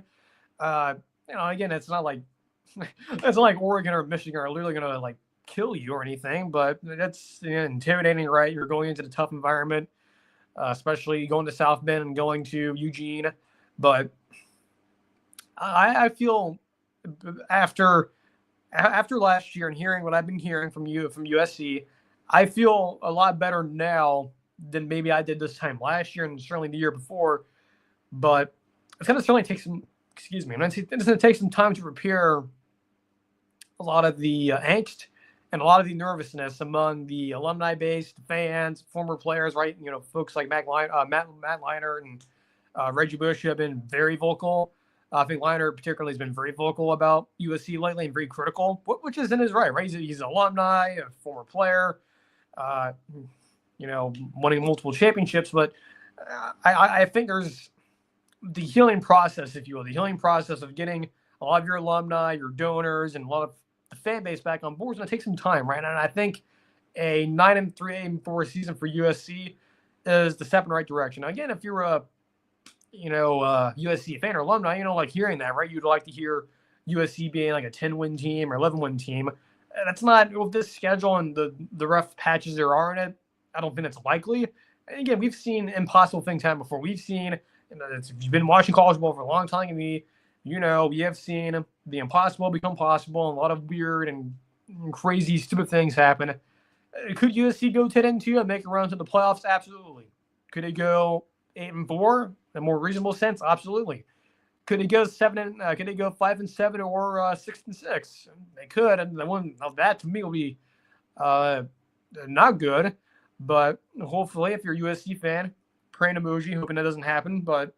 Again, it's not like Oregon or Michigan are literally going to like kill you or anything, but that's intimidating, right? You're going into the tough environment, especially going to South Bend and going to Eugene. But I feel after last year and hearing what I've been hearing from USC, I feel a lot better now than maybe I did this time last year and certainly the year before. But it's going to certainly take some. Excuse me. It's going to take some time to repair a lot of the angst and a lot of the nervousness among the alumni base, the fans, former players, right? Folks like Matt Leinart and Reggie Bush have been very vocal. I think Leinart particularly has been very vocal about USC lately and very critical, which is in his right? He's an alumni, a former player, winning multiple championships. But I think there's the healing process, if you will, the healing process of getting a lot of your alumni, your donors, and a lot of the fan base back on board is going to take some time, right? And I think a 9-3, 8-4 season for USC is the step in the right direction. Now, again, if you're a USC fan or alumni, you don't like hearing that, right? You'd like to hear USC being like a 10-win team or 11-win team. That's not with this schedule and the rough patches there are in it. I don't think that's likely. And again, we've seen impossible things happen before. We've seen, if you've been watching college ball for a long time, we have seen the impossible become possible, and a lot of weird and crazy, stupid things happen. Could USC go 10-2 and make a run to the playoffs? Absolutely. Could it go 8-4 in a more reasonable sense? Absolutely. Could it go 5-7 or 6-6? They could, and the one of that to me will be not good. But hopefully, if you're a USC fan, praying emoji, hoping that doesn't happen. But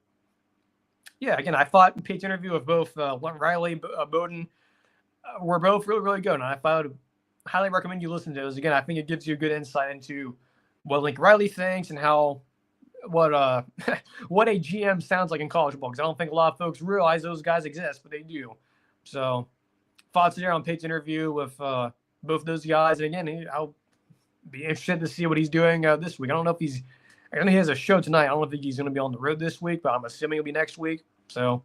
yeah, again, I thought Pate's interview with both Riley, Bowden were both really, really good. And I would highly recommend you listen to those. Again, I think it gives you a good insight into what Lincoln Riley thinks and what a GM sounds like in college ball. Because I don't think a lot of folks realize those guys exist, but they do. So thoughts there on Pate's interview with both those guys. And again, I'll be interested to see what he's doing this week. I don't know if I know he has a show tonight. I don't think he's going to be on the road this week, but I'm assuming it'll be next week. So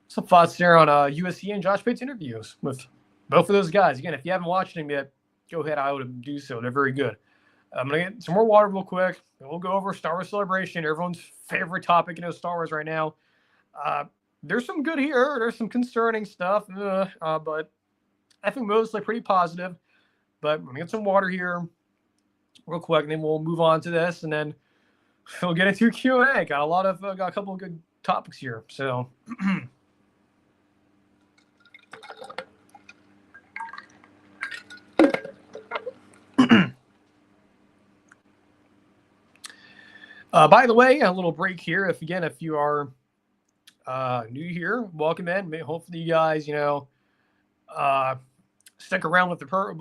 some thoughts there on USC and Josh Pate's interviews with both of those guys. Again, if you haven't watched them yet, go ahead. I would do so. They're very good. I'm going to get some more water real quick. We'll go over Star Wars Celebration, everyone's favorite topic in Star Wars right now. There's some good here. There's some concerning stuff, but I think mostly pretty positive. But I'm going to get some water here real quick, and then we'll move on to this, and then we'll get into Q&A. Got a couple of good topics here. So by the way, a little break here. If you are new here, welcome in. Hopefully you guys, stick around with the program.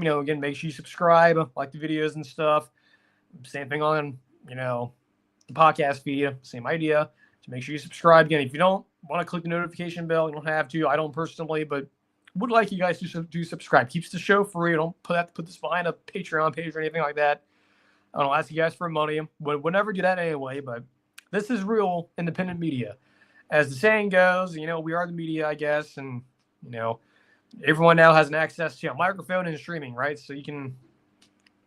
Again, make sure you subscribe, like the videos and stuff. Same thing on, the podcast feed. Same idea. So make sure you subscribe. Again, if you don't want to click the notification bell, you don't have to. I don't personally, but would like you guys to do subscribe. Keeps the show free. Don't have to put this behind a Patreon page or anything like that. I don't ask you guys for money. Would never do that anyway, but this is real independent media. As the saying goes, we are the media, I guess, and, everyone now has an access to a microphone and streaming, right? So you can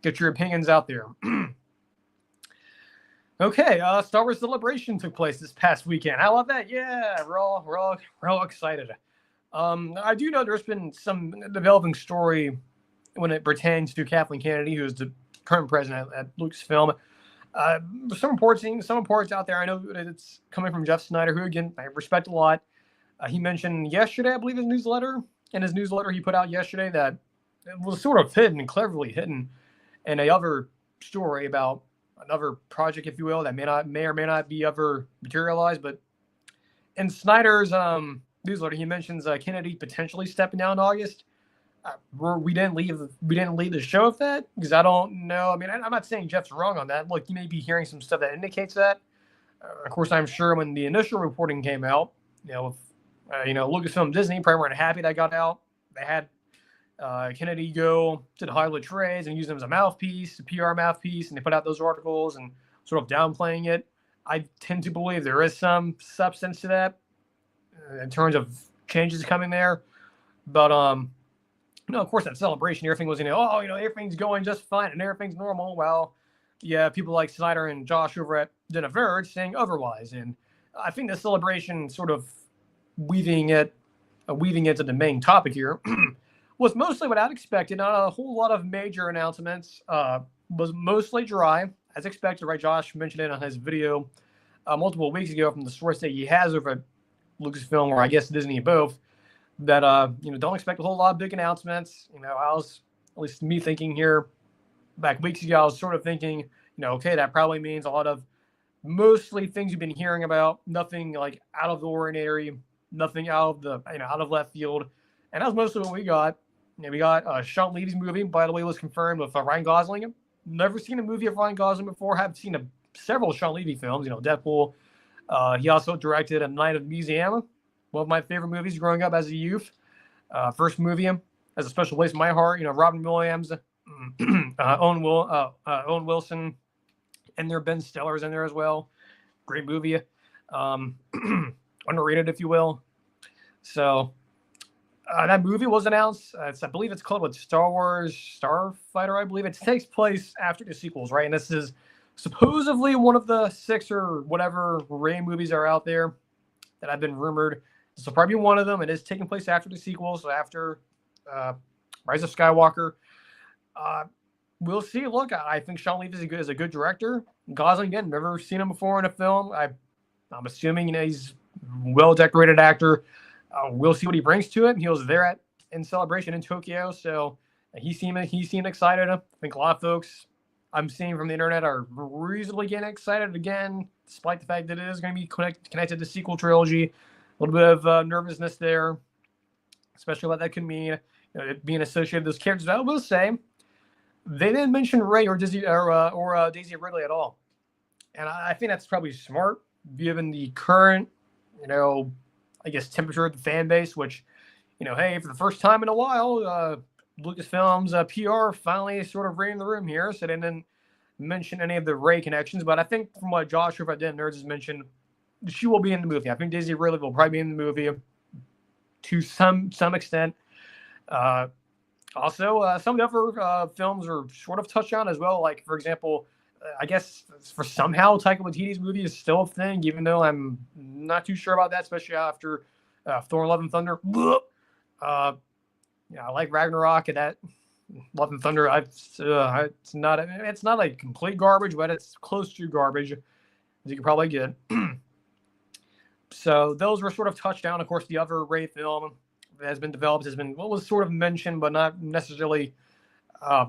get your opinions out there. Okay, Star Wars Celebration took place this past weekend. I love that. Yeah, we're all excited. I do know there's been some developing story when it pertains to Kathleen Kennedy, who is the current president at Lucasfilm. Some reports out there. I know that it's coming from Jeff Snyder, who, again, I respect a lot. He mentioned yesterday, I believe, in his newsletter he put out yesterday, that it was sort of hidden and cleverly hidden in another story about another project, if you will, that may or may not be ever materialized. But in Snyder's newsletter, he mentions Kennedy potentially stepping down in August. we didn't leave the show with that because I don't know. I mean, I'm not saying Jeff's wrong on that. Look, you may be hearing some stuff that indicates that. Of course, I'm sure when the initial reporting came out, with, Lucasfilm Disney probably weren't happy that got out. They had Kennedy go to the Hollywood trades and use them as a mouthpiece, a PR mouthpiece, and they put out those articles and sort of downplaying it. I tend to believe there is some substance to that in terms of changes coming there. But, of course, that celebration, everything was, everything's going just fine and everything's normal. Well, yeah, people like Snyder and Josh over at Den of Nerds saying otherwise. And I think the celebration sort of weaving into the main topic here was mostly what I'd expected. Not a whole lot of major announcements. Was mostly dry, as expected, right? Josh mentioned it on his video multiple weeks ago from the source that he has over at Lucasfilm, or I guess Disney both, that, don't expect a whole lot of big announcements. I was, at least me thinking here, back weeks ago, I was sort of thinking, okay, that probably means a lot of mostly things you've been hearing about, nothing like out of the ordinary, nothing out of left field. And that was mostly what we got. We got Sean Levy's movie, by the way, was confirmed with Ryan Gosling. Never seen a movie of Ryan Gosling before. Have seen several Sean Levy films, Deadpool. He also directed A Night at the Museum, one of my favorite movies growing up as a youth. First movie as a special place in my heart. Robin Williams, Owen Wilson, and there Ben Stiller's in there as well. Great movie, underrated if you will. So that movie was announced. I believe it's called Star Wars Starfighter. I believe it takes place after the sequels, right? And this is supposedly one of the 6 or whatever Rey movies are out there that have been rumored. This will probably be one of them. It is taking place after the sequels, so after Rise of Skywalker. We'll see. Look, I think Sean Levy is a good director. Gosling, again, never seen him before in a film. I'm assuming he's a well-decorated actor. We'll see what he brings to it. He was there in Celebration in Tokyo, so he seemed excited. I think a lot of folks I'm seeing from the internet are reasonably getting excited again, despite the fact that it is going to be connected to the sequel trilogy. A little bit of nervousness there, especially what that could mean, it being associated with those characters. I will say, they didn't mention Rey or Daisy Ridley at all, and I think that's probably smart given the current, I guess, temperature of the fan base. Which, hey, for the first time in a while, Lucasfilm's PR finally sort of reading the room here, so they didn't mention any of the Rey connections. But I think from what Josh over at Den Nerds has mentioned, she will be in the movie. I think Daisy Ridley will probably be in the movie to some extent. Also, some of the other films are sort of touched on as well. Like, for example, I guess for somehow Taika Waititi's movie is still a thing, even though I'm not too sure about that, especially after Thor: Love and Thunder. I like Ragnarok, and that Love and Thunder. It's not like complete garbage, but it's close to garbage, as you can probably get. So those were sort of touched on. Of course, the other Rey film that has been developed was sort of mentioned, but not necessarily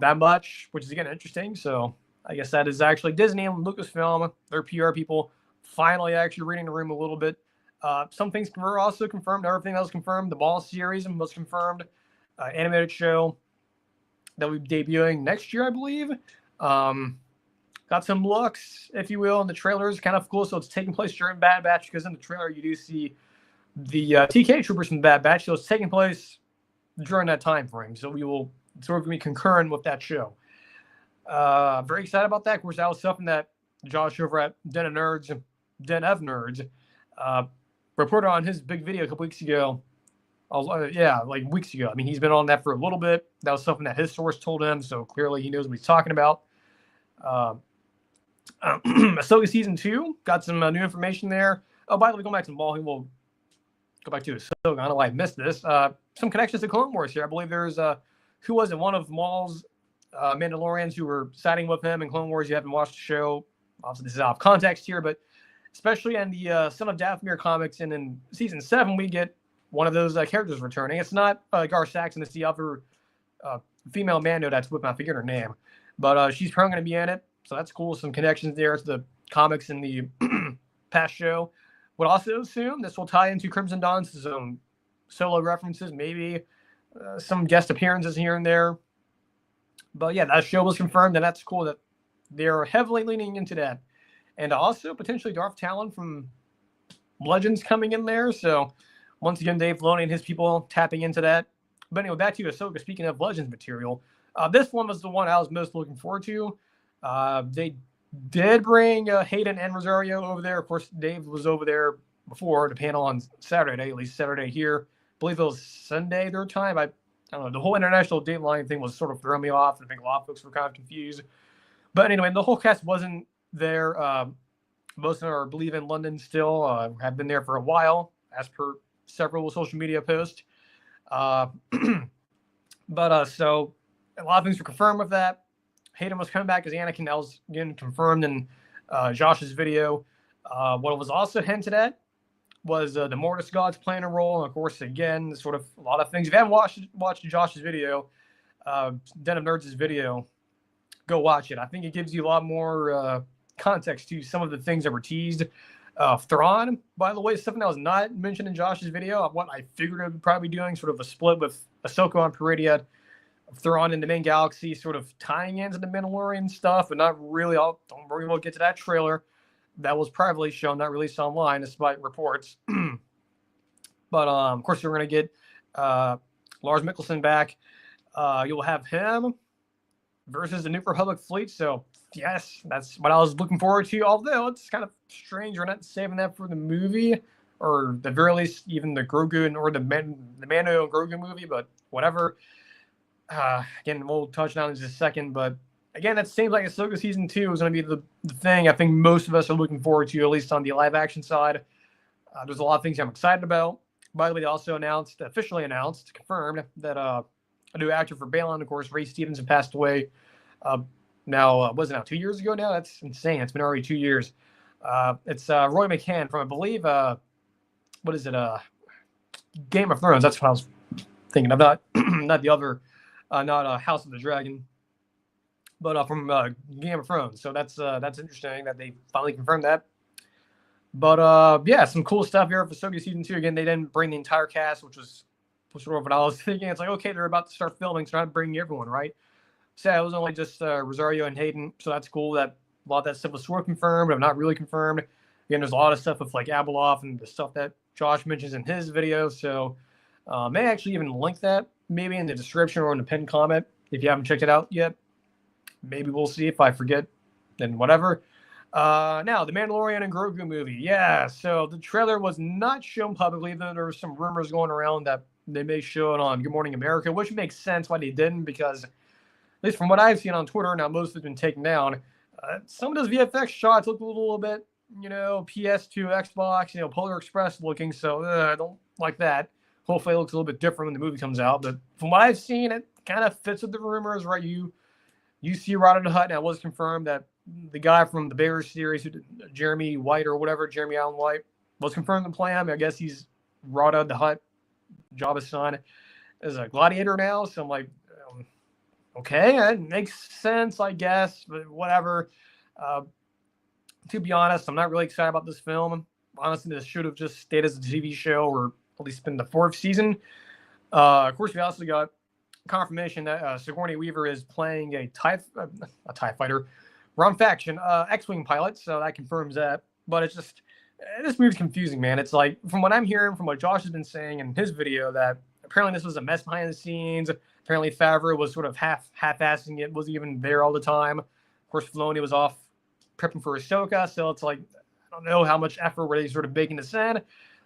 that much, which is again interesting. So I guess that is actually Disney and Lucasfilm, their PR people, finally actually reading the room a little bit. Some things were also confirmed. Everything that was confirmed. The Ball series was confirmed. Animated show that will be debuting next year, I believe. Got some looks, if you will, in the trailers. Kind of cool. So it's taking place during Bad Batch, because in the trailer you do see the TK troopers from Bad Batch. So it's taking place during that time frame. So we will sort of be concurrent with that show. Very excited about that. Of course, that was something that Josh over at Den of Nerds reported on his big video a couple weeks ago. Weeks ago. I mean, he's been on that for a little bit. That was something that his source told him, so clearly he knows what he's talking about. Ahsoka Season 2, got some new information there. Oh, by the way, going back to Maul, we'll go back to Ahsoka. I don't know why I missed this. Some connections to Clone Wars here. I believe there's, who was it? One of Maul's Mandalorians who were siding with him in Clone Wars. You haven't watched the show. Obviously, this is out of context here, but especially in the Son of Dathomir comics, and in Season 7, we get one of those characters returning. It's not Gar Saxon. It's the other female Mando that's with me. I forget her name. But she's probably going to be in it. So that's cool. Some connections there to the comics in the past show. Would also assume this will tie into Crimson Dawn's some solo references, maybe some guest appearances here and there. But yeah, that show was confirmed, and that's cool that they're heavily leaning into that. And also potentially Darth Talon from Legends coming in there. So once again, Dave Filoni and his people tapping into that. But anyway, back to Ahsoka. Speaking of Legends material, this one was the one I was most looking forward to. They did bring Hayden and Rosario over there. Of course, Dave was over there before the panel on Saturday, at least Saturday here. I believe it was Sunday their time. I don't know. The whole international date line thing was sort of throwing me off. I think a lot of folks were kind of confused. But anyway, the whole cast wasn't there. Most of them are, I believe, in London still. Have been there for a while, as per several social media posts. So a lot of things were confirmed with that. Hayden was coming back as Anakin. That was again confirmed in Josh's video. What was also hinted at was the Mortis Gods playing a role. And of course, again, sort of a lot of things. If you haven't watched Josh's video, Den of Nerds' video, go watch it. I think it gives you a lot more context to some of the things that were teased. Thrawn, by the way, is something that was not mentioned in Josh's video. What I figured it would probably be doing, sort of a split with Ahsoka on Peridea, Thrawn in the main galaxy, sort of tying into the Mandalorian stuff, but not really. Don't worry, we'll get to that trailer. That was privately shown, not released online, despite reports. But of course, you're going to get Lars Mikkelsen back. You'll have him versus the New Republic fleet. So yes, that's what I was looking forward to. Although it's kind of strange we're not saving that for the movie, or at the very least even the Grogu or the Mando and Grogu movie. But whatever. Again, we'll touch on in just a second. But again, that seems like Ahsoka season 2 is going to be the thing I think most of us are looking forward to, at least on the live action side. There's a lot of things I'm excited about. By the way, they also officially announced, confirmed that a new actor for Balin, of course, Ray Stevenson passed away. Was it now 2 years ago now? That's insane. It's been already 2 years. It's Roy McCann from, I believe, Game of Thrones. That's what I was thinking of. Not the other, not House of the Dragon, but from Game of Thrones. So that's interesting that they finally confirmed that. But yeah, some cool stuff here for Ahsoka season 2. Again, they didn't bring the entire cast, which was sort of what I was thinking. It's like, okay, they're about to start filming, so not bringing everyone, right? So it was only just Rosario and Hayden, so that's cool. That a lot of that stuff was sort of confirmed, but not really confirmed. Again, there's a lot of stuff with like Abeloth and the stuff that Josh mentions in his video. So may actually even link that maybe in the description or in the pinned comment if you haven't checked it out yet. Maybe we'll see. If I forget, then whatever. Now, the Mandalorian and Grogu movie. Yeah, so the trailer was not shown publicly. There were some rumors going around that they may show it on Good Morning America, which makes sense why they didn't, because at least from what I've seen on Twitter, now most have been taken down. Some of those VFX shots look a little bit, PS2, Xbox, Polar Express looking, so I don't like that. Hopefully it looks a little bit different when the movie comes out, but from what I've seen, it kind of fits with the rumors, right? You see Rod the Hutt, now it was confirmed that the guy from the Bears series, Jeremy White or whatever, Jeremy Allen White, was confirmed to play him. I guess he's Rada the Hutt, Jabba's son, is a gladiator now. So I'm like, okay, that makes sense, I guess, but whatever. To be honest, I'm not really excited about this film. Honestly, this should have just stayed as a TV show, or at least been the 4th season. Of course, we also got confirmation that Sigourney Weaver is playing a TIE fighter, wrong faction, X-Wing pilot, so that confirms that. But it's just, this movie's confusing, man. It's like, from what I'm hearing, from what Josh has been saying in his video, that apparently this was a mess behind the scenes. Apparently Favreau was sort of half-assing it, wasn't even there all the time. Of course, Filoni was off prepping for Ahsoka, so it's like, I don't know how much effort were they sort of baking this in.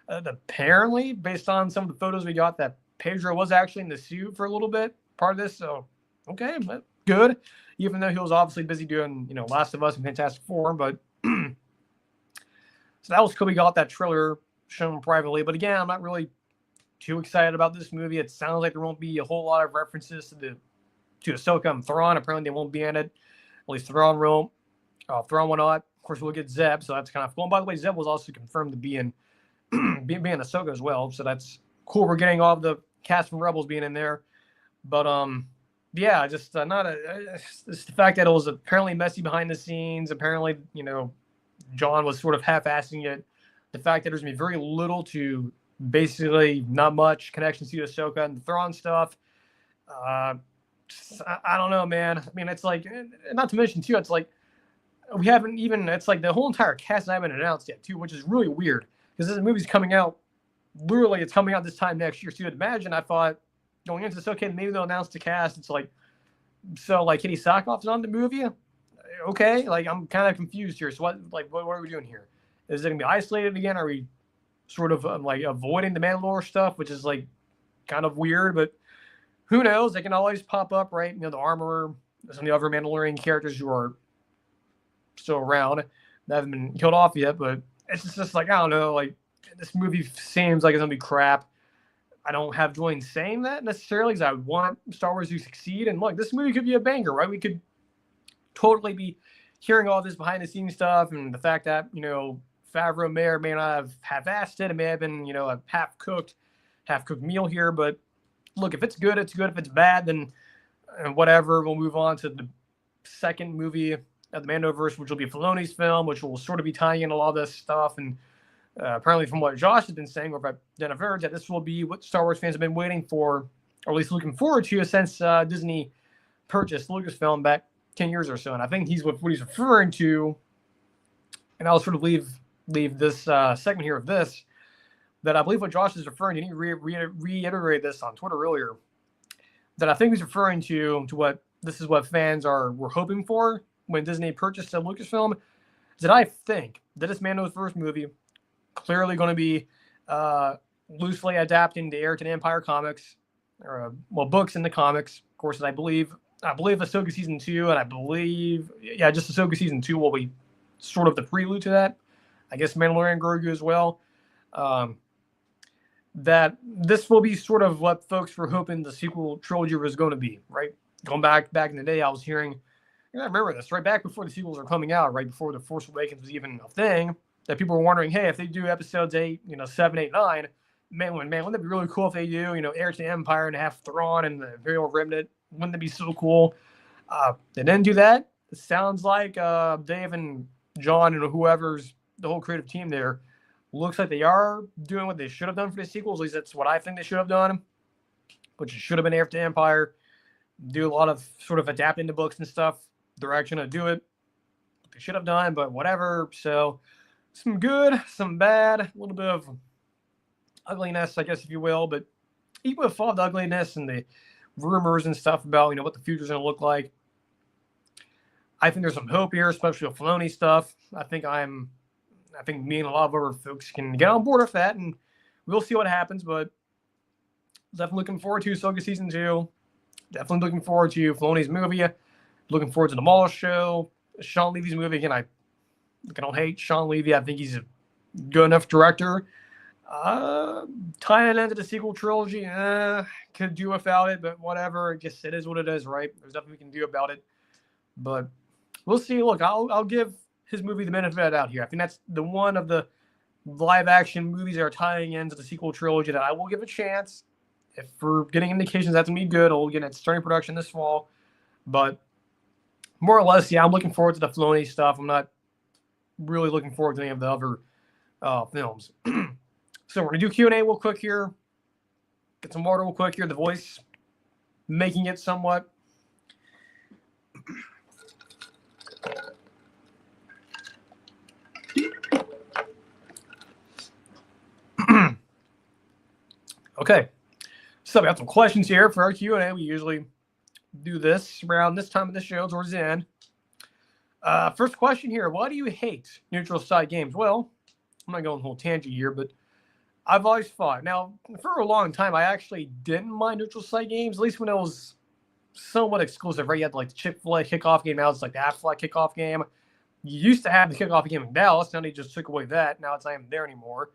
Apparently, based on some of the photos we got, that Pedro was actually in the suit for a little bit, part of this, so okay, but good. Even though he was obviously busy doing, Last of Us and Fantastic Four, but so that was cool. We got that trailer shown privately, but again, I'm not really too excited about this movie. It sounds like there won't be a whole lot of references to Ahsoka and Thrawn. Apparently, they won't be in it. At least Thrawn won't. Thrawn will not. Of course, we'll get Zeb, so that's kind of cool. And by the way, Zeb was also confirmed to be in being Ahsoka as well, so that's cool. We're getting all of the cast from Rebels being in there, but yeah, just it's the fact that it was apparently messy behind the scenes. Apparently, John was sort of half-assing it. The fact that there's going to be very little to Basically, not much connections to Ahsoka and the Thrawn stuff. I don't know, man. I mean, it's like, not to mention, too, it's like, we haven't even, it's like the whole entire cast hasn't been announced yet, too, which is really weird. Because this movie's coming out, literally, it's coming out this time next year. So you'd imagine, I thought, going into this, okay, maybe they'll announce the cast. It's like, so, like, Kitty Sackhoff's on the movie? Okay, like, I'm kind of confused here. So, what are we doing here? Is it going to be isolated again? Are we sort of, like, avoiding the Mandalore stuff, which is, like, kind of weird, but who knows? They can always pop up, right? You know, the Armorer, some of the other Mandalorian characters who are still around that haven't been killed off yet, but it's just like, I don't know, like, this movie seems like it's going to be crap. I don't have joy in saying that necessarily because I want Star Wars to succeed. And look, this movie could be a banger, right? We could totally be hearing all this behind the scenes stuff and the fact that, you know, Favreau may or may not have half-assed it. It may have been, you know, a half-cooked meal here. But look, if it's good, it's good. If it's bad, then whatever. We'll move on to the second movie of the Mandoverse, which will be Filoni's film, which will sort of be tying in a lot of this stuff. And apparently from what Josh has been saying, or if I've done a verge, that this will be what Star Wars fans have been waiting for, or at least looking forward to, since Disney purchased Lucasfilm back 10 years or so. And I think what he's referring to, and I'll sort of leave this segment here of this, that I believe what Josh is referring to, and he reiterated this on Twitter earlier, that I think he's referring to what this is what fans were hoping for when Disney purchased Lucasfilm, is that I think that this Mando's first movie clearly going to be loosely adapting the Heir to the Empire comics, or books in the comics. Of course, I believe Ahsoka season 2, and I believe just Ahsoka season 2 will be sort of the prelude to that. I guess Mandalorian Grogu as well. That this will be sort of what folks were hoping the sequel trilogy was going to be, right? Going back in the day, I was hearing, I remember this, right back before the sequels were coming out, right before The Force Awakens was even a thing, that people were wondering, hey, if they do episodes 8, 7, 8, 9, wouldn't that be really cool if they do, Heir to the Empire and have Thrawn and the Imperial Remnant? Wouldn't that be so cool? They didn't do that. It sounds like Dave and John and whoever's the whole creative team there looks like they are doing what they should have done for the sequels. At least that's what I think they should have done, which should have been Heir to the Empire. Do a lot of sort of adapting the books and stuff. They're actually going to do it. They should have done, but whatever. So some good, some bad, a little bit of ugliness, I guess, if you will. But even with all the ugliness and the rumors and stuff about, what the future's going to look like, I think there's some hope here, especially with Filoni stuff. I think me and a lot of other folks can get on board with that, and we'll see what happens. But definitely looking forward to Ahsoka season 2. Definitely looking forward to Filoni's movie. Looking forward to the Mall show. Sean Levy's movie. Again, I don't hate Sean Levy. I think he's a good enough director. Tying it into the sequel trilogy, could do without it, but whatever. I guess it is what it is, right? There's nothing we can do about it. But we'll see. Look, I'll give his movie the benefit of the doubt here. I think that's the one of the live-action movies that are tying into the sequel trilogy that I will give a chance. If we're getting indications that's going to be good, we'll get it starting production this fall. But more or less, I'm looking forward to the Filoni stuff. I'm not really looking forward to any of the other films. So we're going to do Q&A real quick here. Get some water real quick here. The voice making it somewhat. Okay. So we have some questions here for our Q&A. We usually do this around this time of the show towards the end. First question here. Why do you hate neutral site games? Well, I'm not going a whole tangent here, but I've always thought. Now, for a long time, I actually didn't mind neutral site games, at least when it was somewhat exclusive, right? You had like the Chick-fil-A kickoff game. Now it's like the Aflac kickoff game. You used to have the kickoff game in Dallas. Now they just took away that. Now it's not even there anymore.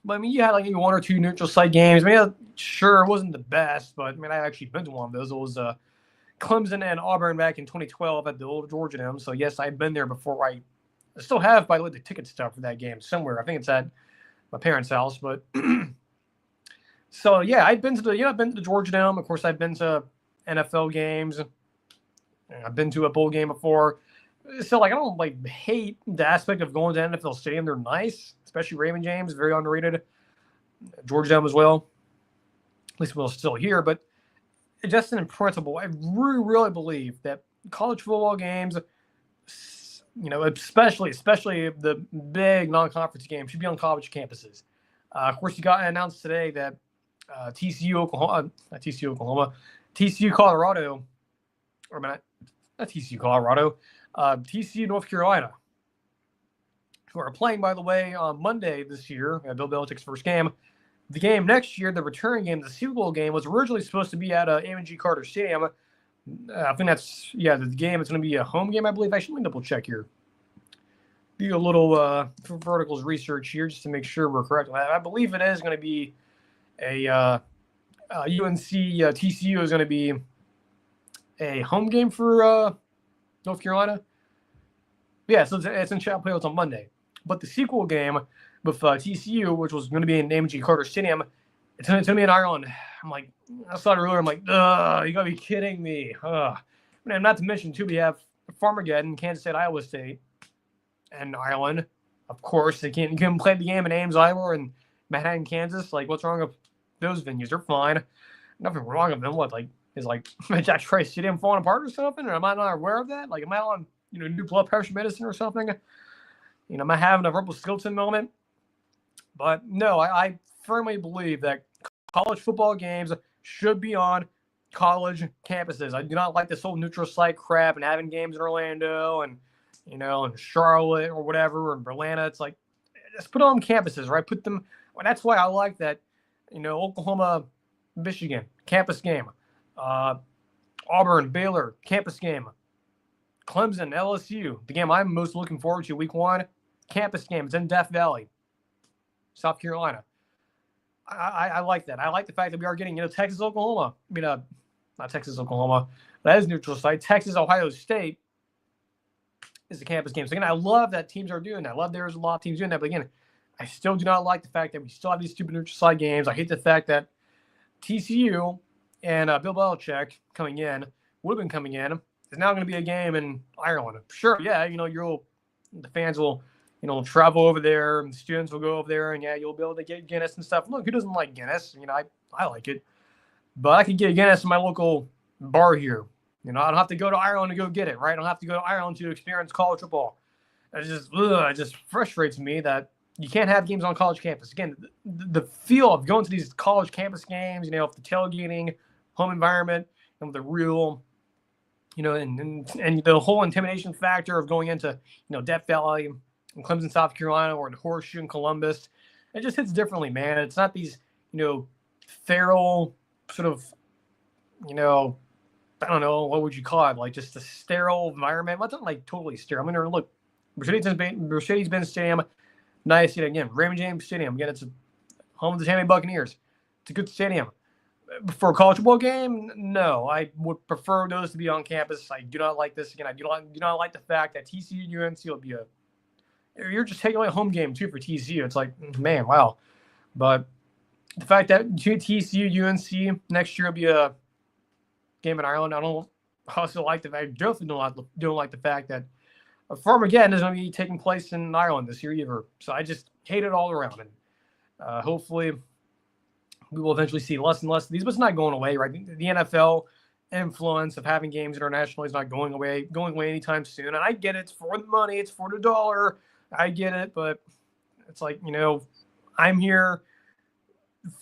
But I mean, you had like one or two neutral site games. I mean, sure, it wasn't the best, but I mean, I actually been to one of those. It was Clemson and Auburn back in 2012 at the old Georgia Dome. So yes, I've been there before. I still have, by the way, the ticket stuff for that game somewhere. I think it's at my parents' house. But so yeah, I've been to the Georgia Dome. Of course, I've been to NFL games. I've been to a bowl game before. So, like, I don't, like, hate the aspect of going to NFL Stadium. They're nice, especially Raymond James, very underrated. Georgetown as well. At least we're still here. But just in principle, I really, really believe that college football games, especially the big non-conference games, should be on college campuses. Of course, you got announced today that TCU Colorado, or not TCU Colorado, TCU North Carolina, who are playing, by the way, on Monday this year, Bill Belichick's first game. The game next year, the return game, the Super Bowl game, was originally supposed to be at A&G Carter Stadium. I think that's, the game. It's going to be a home game, I believe. Actually, let me double check here. Do a little verticals research here just to make sure we're correct. I believe it is going to be a UNC TCU is going to be a home game for North Carolina. Yeah, so it's in Chapel Hill. It's on Monday. But the sequel game with TCU, which was going to be in A&G Carter Stadium, it's going to be in Ireland. I'm like, I saw it earlier. I'm like, you got to be kidding me. And not to mention, too, we have Farmageddon, Kansas State, Iowa State, and Ireland. Of course, you can play the game in Ames, Iowa, and Manhattan, Kansas. Like, what's wrong with those venues? They're fine. Nothing wrong with them. What, like, is like Jack Trice Stadium falling apart or something? Or am I not aware of that? Like, am I on, new blood pressure medicine or something? Am I having a Rumpelstiltskin moment? But no, I firmly believe that college football games should be on college campuses. I do not like this whole neutral site crap and having games in Orlando and, and Charlotte or whatever, or Atlanta. It's like, just put them on campuses, right? Put them. Well, that's why I like that, Oklahoma, Michigan, campus game. Auburn, Baylor, campus game. Clemson, LSU, the game I'm most looking forward to week 1, campus game. It's in Death Valley, South Carolina. I like that. I like the fact that we are getting, Texas, Oklahoma. I mean, not Texas, Oklahoma. That is neutral site. Texas, Ohio State is the campus game. So, again, I love that teams are doing that. I love there's a lot of teams doing that. But, again, I still do not like the fact that we still have these stupid neutral site games. I hate the fact that TCU and Bill Belichick would have been coming in, is now going to be a game in Ireland. Sure, yeah, the fans will, travel over there, and the students will go over there, and you'll be able to get Guinness and stuff. Look, who doesn't like Guinness? I like it. But I can get Guinness in my local bar here. I don't have to go to Ireland to go get it, right? I don't have to go to Ireland to experience college football. It just frustrates me that you can't have games on college campus. Again, the feel of going to these college campus games, the tailgating, home environment, and the real, and the whole intimidation factor of going into, Death Valley in Clemson, South Carolina, or the Horseshoe in Columbus, it just hits differently, man. It's not these, feral sort of, I don't know, what would you call it? Like just a sterile environment. Well, it's not like totally sterile. I mean, look, Mercedes-Benz Stadium, nice. Again, Raymond James Stadium. Again, it's home of the Tampa Bay Buccaneers. It's a good stadium. For a college football game, no. I would prefer those to be on campus. I do not like this. Again, I do not like the fact that TCU and UNC will be you're just taking away a home game, too, for TCU. It's like, man, wow. But the fact that TCU, UNC next year will be a game in Ireland, I don't also like the fact, I definitely don't like the fact that Farmageddon is going to be taking place in Ireland this year either. So I just hate it all around. And hopefully we will eventually see less and less of these, but it's not going away, right? The NFL influence of having games internationally is not going away anytime soon. And I get it. It's for the money. It's for the dollar. I get it. But it's like, I'm here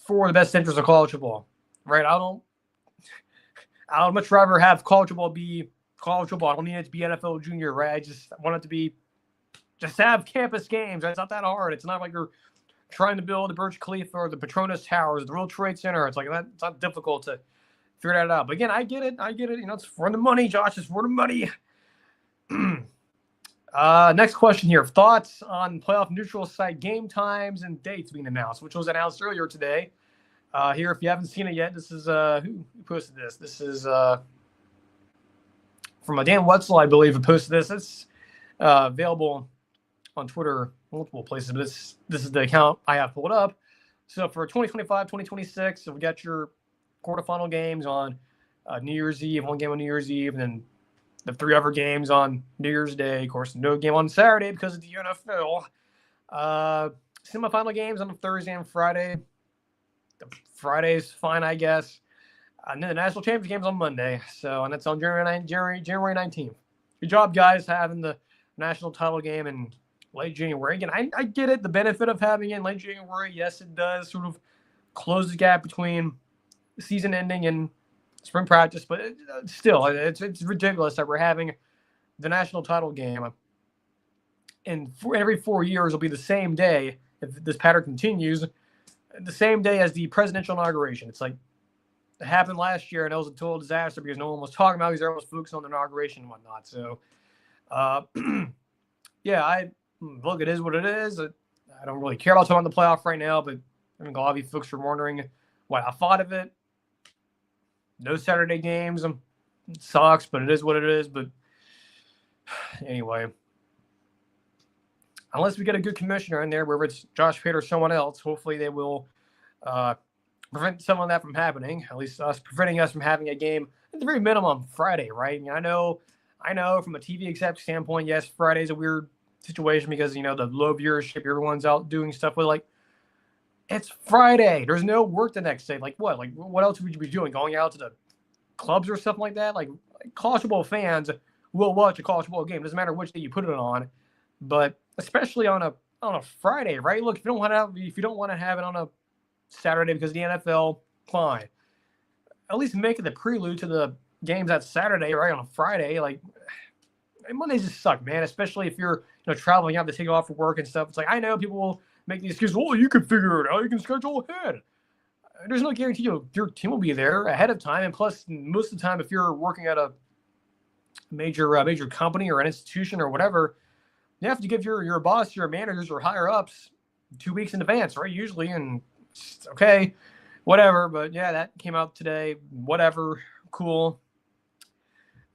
for the best interest of college football, right? I'd much rather have college football be college football. I don't need it to be NFL junior, right? I just want it to be just have campus games. It's not that hard. It's not like you're trying to build the Burj Khalifa or the Petronas Towers, the World Trade Center. It's like that. It's not difficult to figure that out. But again, I get it. It's for the money, Josh. It's for the money. Next question here. Thoughts on playoff neutral site game times and dates being announced, which was announced earlier today. Here, if you haven't seen it yet, this is who posted this? This is from Dan Wetzel, I believe, who posted this. It's available on Twitter, multiple places, but this is the account I have pulled up. So for 2025, 2026, so we got your quarterfinal games on New Year's Eve, one game on New Year's Eve, and then the 3 other games on New Year's Day. Of course, no game on Saturday because of the NFL. Semifinal games on Thursday and Friday. The Friday's fine, I guess. And then the national championship games on Monday. So, and that's on January 19th. Good job, guys, having the national title game in late January. Again, I get it. The benefit of having it in late January, yes, it does sort of close the gap between season ending and spring practice. But still, it's ridiculous that we're having the national title game. And every 4 years will be the same day, if this pattern continues, the same day as the presidential inauguration. It's like, it happened last year, and it was a total disaster because no one was talking about it because everyone was focused on the inauguration and whatnot. So, yeah, look, it is what it is. I don't really care about talking about the playoff right now, but I think a lot of you folks were wondering what I thought of it. No Saturday games. It sucks, but it is what it is. But anyway, unless we get a good commissioner in there, whether it's Josh Pate or someone else, hopefully they will prevent some of that from happening. At least preventing us from having a game at the very minimum Friday, right? I know from a TV exec standpoint, yes, Friday's a weird situation because, the low viewership, everyone's out doing stuff with, like, it's Friday. There's no work the next day. Like what? Like what else would you be doing? Going out to the clubs or something like that? Like college football fans will watch a college football game. Doesn't matter which day you put it on, but especially on a Friday, right? Look, if you don't want to have it on a Saturday because of the NFL, fine. At least make it the prelude to the games that Saturday, right? On a Friday, like Mondays just suck, man. Especially if you're traveling, you have to take off for work and stuff. It's like I know people will make the excuse, well, you can figure it out. You can schedule ahead. There's no guarantee your team will be there ahead of time. And plus, most of the time, if you're working at a major company or an institution or whatever, you have to give your boss, your managers, or higher ups 2 weeks in advance, right? Usually, and okay, whatever. But yeah, that came out today. Whatever, cool.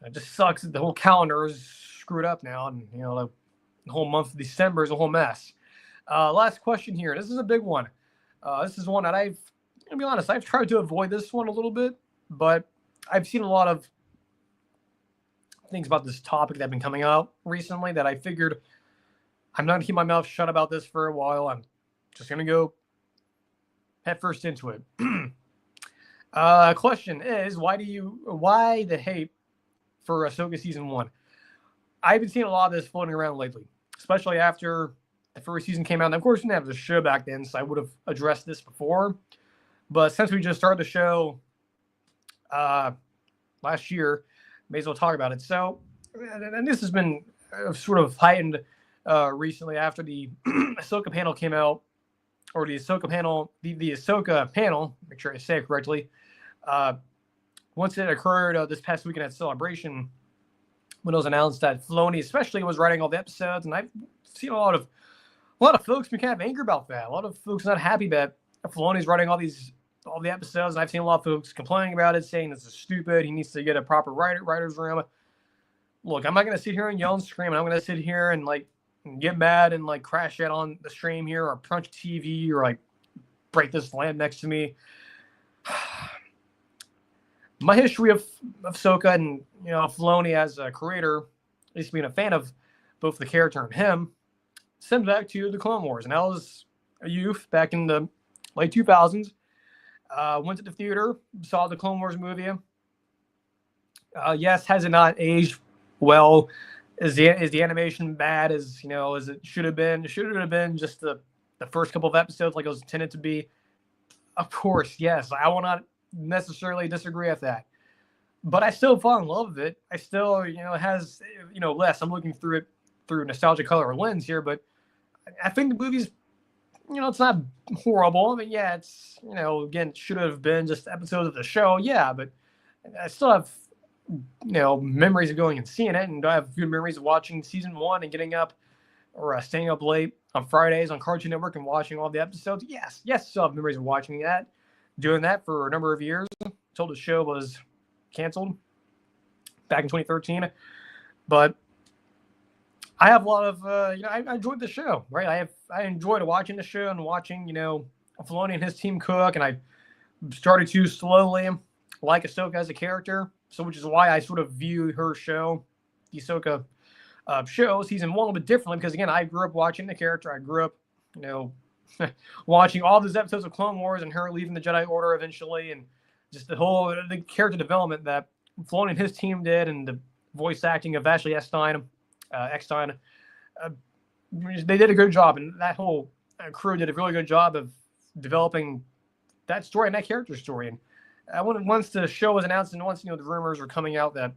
It just sucks that the whole calendar is screwed up now, and the whole month of December is a whole mess. Last question here. This is a big one. This is one that I'm going to be honest, I've tried to avoid this one a little bit, but I've seen a lot of things about this topic that have been coming out recently that I figured I'm not going to keep my mouth shut about this for a while. I'm just going to go head first into it. Question is, why the hate for Ahsoka Season 1? I've been seeing a lot of this floating around lately, especially after the first season came out. And of course, we didn't have the show back then, so I would have addressed this before. But since we just started the show last year, may as well talk about it. So, and this has been sort of heightened recently after the Ahsoka panel came out, or the Ahsoka panel, the Ahsoka panel, make sure I say it correctly. Once it occurred this past weekend at Celebration, when it was announced that Filoni especially was writing all the episodes, and I've seen a lot of folks be kind of angry about that. A lot of folks not happy that Filoni's writing all the episodes, and I've seen a lot of folks complaining about it, saying this is stupid. He needs to get a proper writer's room. Look, I'm not going to sit here and yell and scream, and I'm going to sit here and get mad and crash out on the stream here, or punch TV, or break this lamp next to me. My history of Ahsoka and Filoni as a creator, at least being a fan of both the character and him, stems back to the Clone Wars. And I was a youth back in the late 2000s. Went to the theater, saw the Clone Wars movie. Yes, has it not aged well? Is the animation bad as it should have been? Should it have been just the first couple of episodes like it was intended to be? Of course, yes. I will not necessarily disagree with that, but I still fall in love with it. I still, it has, less. I'm looking through it through nostalgia color lens here, but I think the movie's, it's not horrible. I mean, yeah, it's, again, should have been just episodes of the show. Yeah, but I still have, memories of going and seeing it, and I have good memories of watching season 1 and getting up or staying up late on Fridays on Cartoon Network and watching all the episodes. Yes, still have memories of watching that. Doing that for a number of years until the show was canceled back in 2013. But I have a lot of, I enjoyed the show, right? I enjoyed watching the show and watching, Filoni and his team cook, and I started to slowly like Ahsoka as a character. So, which is why I sort of view her show the Ahsoka show, season 1, a little bit differently because, again, I grew up watching the character. I grew up, watching all those episodes of Clone Wars and her leaving the Jedi Order eventually, and just the character development that Filoni and his team did, and the voice acting of Ashley Eckstein. They did a good job, and that whole crew did a really good job of developing that story and that character story. And once the show was announced, and once the rumors were coming out that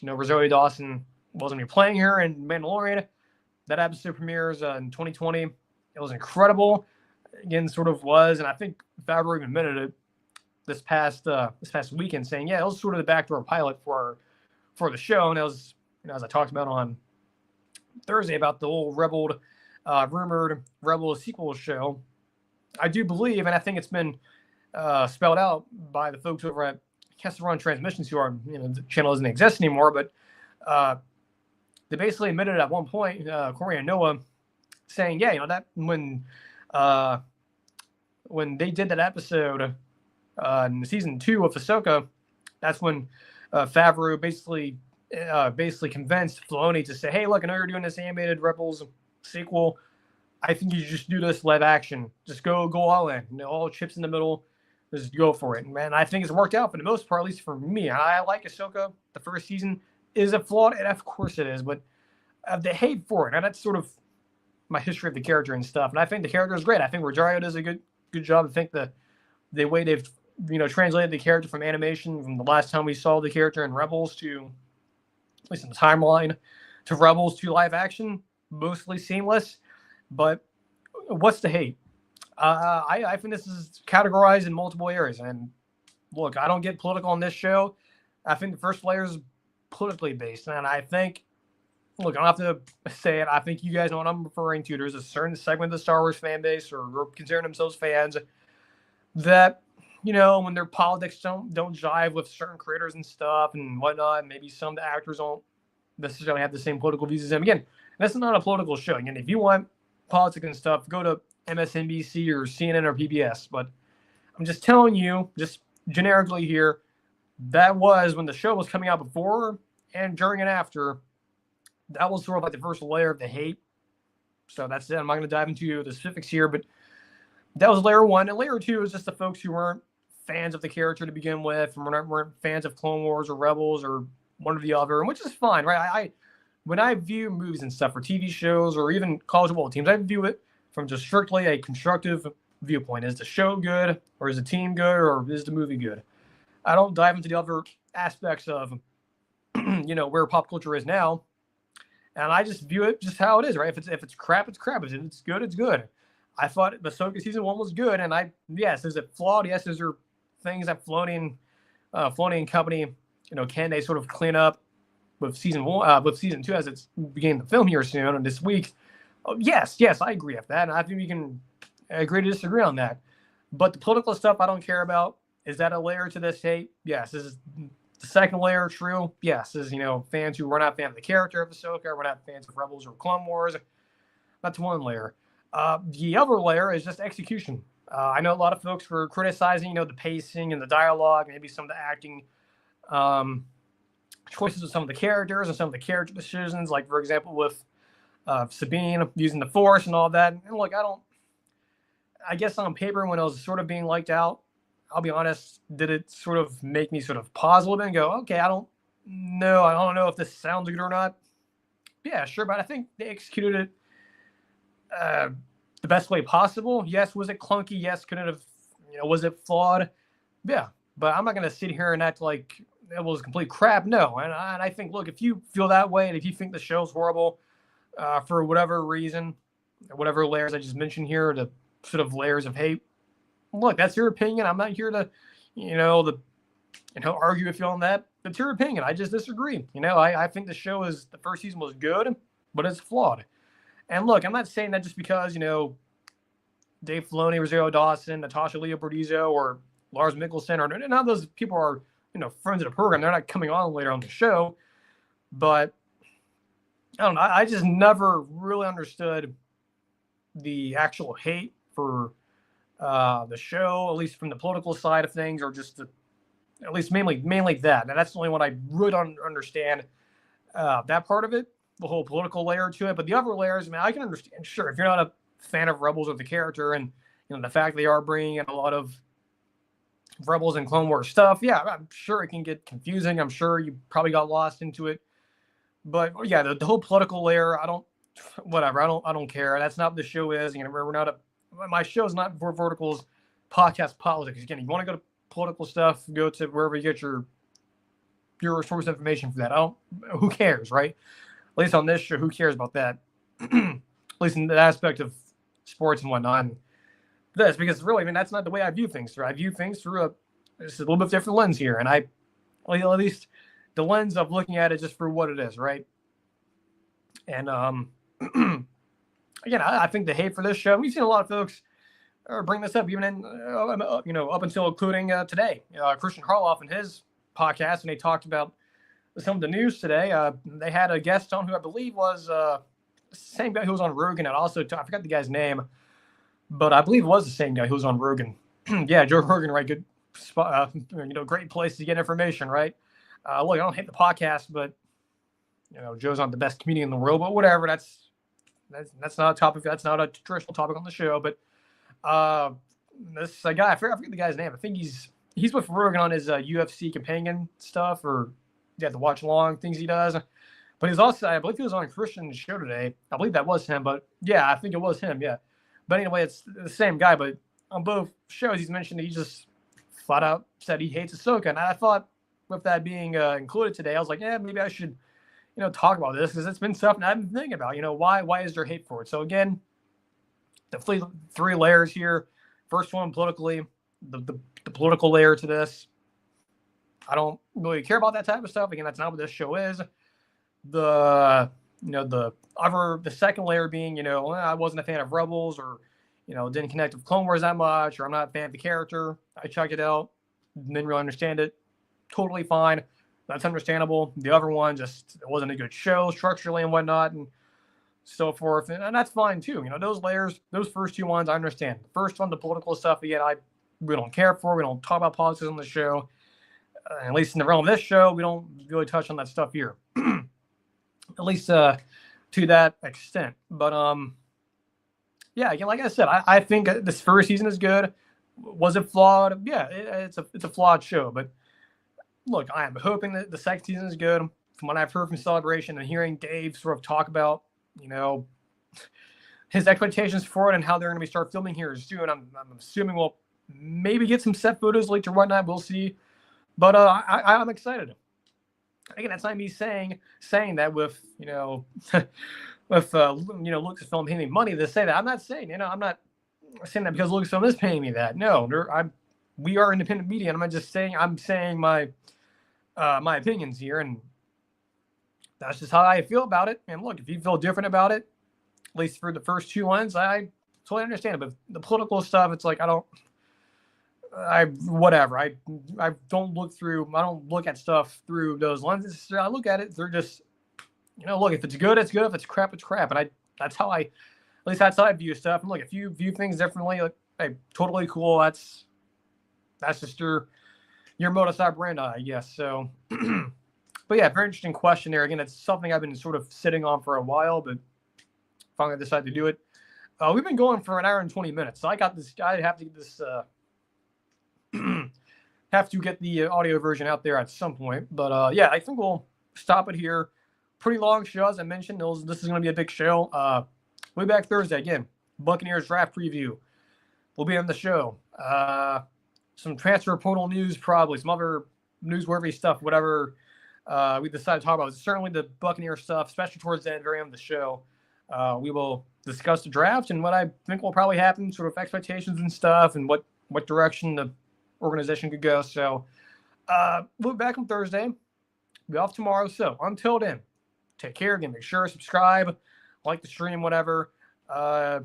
Rosario Dawson wasn't going to be playing her in Mandalorian, that episode premieres in 2020. It was incredible. Again, sort of was, and I think Favreau even admitted it this past weekend, saying, yeah, it was sort of the backdoor pilot for the show. And it was, as I talked about on Thursday about the whole rumored Rebel sequel show, I do believe, and I think it's been spelled out by the folks over at Kessel Run Transmissions, who are, the channel doesn't exist anymore, but they basically admitted at one point, Corey and Noah, saying, yeah, that when they did that episode in season 2 of Ahsoka, that's when Favreau basically convinced Filoni to say, hey, look, I know you're doing this animated Rebels sequel. I think you just do this live action. Just go all in. All chips in the middle. Just go for it. And, man, I think it's worked out for the most part, at least for me. I like Ahsoka. The first season is a flawed, and of course it is, but the hate for it. And that's sort of my history of the character and stuff. And I think the character is great. I think Rosario does a good job. I think the way they've translated the character from animation from the last time we saw the character in Rebels to, at least in the timeline, to Rebels to live action, mostly seamless. But what's the hate? I think this is categorized in multiple areas. And look, I don't get political on this show. I think the first layer is politically based. And I think, look, I don't have to say it. I think you guys know what I'm referring to. There's a certain segment of the Star Wars fan base, or considering themselves fans, that, when their politics don't jive with certain creators and stuff and whatnot, maybe some of the actors don't necessarily have the same political views as them. Again, this is not a political show. Again, if you want politics and stuff, go to MSNBC or CNN or PBS. But I'm just telling you, just generically here, that was when the show was coming out before and during and after. That was sort of like the first layer of the hate. So that's it. I'm not going to dive into the specifics here, but that was layer 1. And layer 2 is just the folks who weren't fans of the character to begin with, and weren't fans of Clone Wars or Rebels or one or the other, which is fine, right? When I view movies and stuff, or TV shows, or even college football teams, I view it from just strictly a constructive viewpoint. Is the show good, or is the team good, or is the movie good? I don't dive into the other aspects of, where pop culture is now. And I just view it just how it is, right? If it's crap, it's crap. If it's good, it's good. I thought Ahsoka season 1 was good, and yes, is it flawed? Yes, is there things that Filoni and company, can they sort of clean up with season 2 as it's beginning to film here soon and this week? Yes, I agree with that, and I think we can agree to disagree on that. But the political stuff, I don't care about. Is that a layer to this hate? Yes. Is the second layer true? Yes. Is fans who were not fans of the character of Ahsoka, or were not fans of Rebels or Clone Wars? That's one layer. The other layer is just execution. I know a lot of folks were criticizing, the pacing and the dialogue, maybe some of the acting choices of some of the characters and some of the character decisions, like, for example, with Sabine using the Force and all that. And look, I guess on paper, when it was sort of being liked out, I'll be honest, did it sort of make me sort of pause a little bit and go, okay, I don't know if this sounds good or not. Yeah, sure, but I think they executed it the best way possible. Yes, was it clunky? Yes, couldn't have, was it flawed? Yeah, but I'm not going to sit here and act like it was complete crap. No, and I think, look, if you feel that way, and if you think the show's horrible for whatever reason, whatever layers I just mentioned here, the sort of layers of hate, look, that's your opinion. I'm not here to, argue with you on that. That's your opinion. I just disagree. I think the first season was good, but it's flawed. And look, I'm not saying that just because, Dave Filoni, Rosario Dawson, Natasha Leopardizo, or Lars Mikkelsen, or none of those people are, friends of the program. They're not coming on later on the show. But I don't know. I just never really understood the actual hate for the show, at least from the political side of things, or just at least mainly that. And that's the only one I really don't understand. that part of it, the whole political layer to it. But the other layers, I mean, I can understand. Sure, if you're not a fan of Rebels or the character, and the fact they are bringing in a lot of Rebels and Clone Wars stuff, yeah, I'm sure it can get confusing. I'm sure you probably got lost into it. But yeah, the whole political layer, whatever. I don't care. That's not what the show is. We're not my show is not for Vertical's podcast politics. Again, you want to go to political stuff, go to wherever you get your source information for that. Who cares, right? At least on this show, who cares about that? At least in the aspect of sports and whatnot. And this, because really, I mean, that's not the way I view things. Right? I view things through just a little bit different lens here, and at least the lens of looking at it just for what it is, right? And again, I think the hate for this show, we've seen a lot of folks bring this up, even in up until including today. Christian Harloff in his podcast, and they talked about some of the news today. They had a guest on who I believe was the same guy who was on Rogan, and also I forgot the guy's name, but I believe it was the same guy who was on Rogan. Yeah, Joe Rogan, right? Good spot, great place to get information, right? Look, I don't hate the podcast, but Joe's not the best comedian in the world, but whatever. That's not a topic. That's not a traditional topic on the show. But this guy, I forget the guy's name. I think he's with Rogan on his UFC companion stuff, or you have to watch along things he does. But he's also, I believe he was on Christian's show today. I believe that was him. But yeah, I think it was him. Yeah. But anyway, it's the same guy. But on both shows, he's mentioned he just flat out said he hates Ahsoka, and I thought, with that being included today, I was like, yeah, maybe I should, talk about this, because it's been something I've been thinking about. Why is there hate for it? So again, the three layers here. First one, politically, the political layer to this. I don't really care about that type of stuff. Again, that's not what this show is. The second layer being, I wasn't a fan of Rebels, or didn't connect with Clone Wars that much, or I'm not a fan of the character. I checked it out, didn't really understand it. Totally fine. That's understandable. The other one, just it wasn't a good show structurally and whatnot, and so forth. And that's fine too. Those layers, those first two ones, I understand. The first one, the political stuff, again, we don't care for. We don't talk about politics on the show. At least in the realm of this show, we don't really touch on that stuff here. At least to that extent. But yeah, again, like I said, I think this first season is good. Was it flawed? Yeah, it's a flawed show, but look, I am hoping that the second season is good. From what I've heard from Celebration and hearing Dave sort of talk about, his expectations for it and how they're going to start filming here soon, I'm assuming we'll maybe get some set photos leaked or whatnot. We'll see. But I'm excited. Again, that's not me saying that with, with Lucasfilm paying me money to say that. I'm not saying, I'm not saying that because Lucasfilm is paying me that. No, we are independent media, and I'm saying my opinions here, and that's just how I feel about it. And look, if you feel different about it, at least for the first two ones, I totally understand it. But the political stuff, it's like I don't look at stuff through those lenses. I look at it, they're just, look, if it's good, it's good. If it's crap, it's crap. And that's how I view stuff. And look, if you view things differently, like, hey, totally cool. That's just your modus operandi, I guess. So, but yeah, very interesting question there. Again, it's something I've been sort of sitting on for a while, but finally decided to do it. We've been going for an hour and 20 minutes. So I have to get this, have to get the audio version out there at some point. But yeah, I think we'll stop it here. Pretty long show, as I mentioned. This is going to be a big show. We'll be back Thursday again. Buccaneers draft preview. We'll be on the show. Some transfer portal news, probably some other newsworthy stuff, whatever we decide to talk about. Certainly the Buccaneer stuff, especially towards the very end of the show. We will discuss the draft and what I think will probably happen, sort of expectations and stuff, and what direction the organization could go. So we'll be back on Thursday. We'll be off tomorrow. So until then, take care again. Make sure to subscribe, like the stream, whatever. I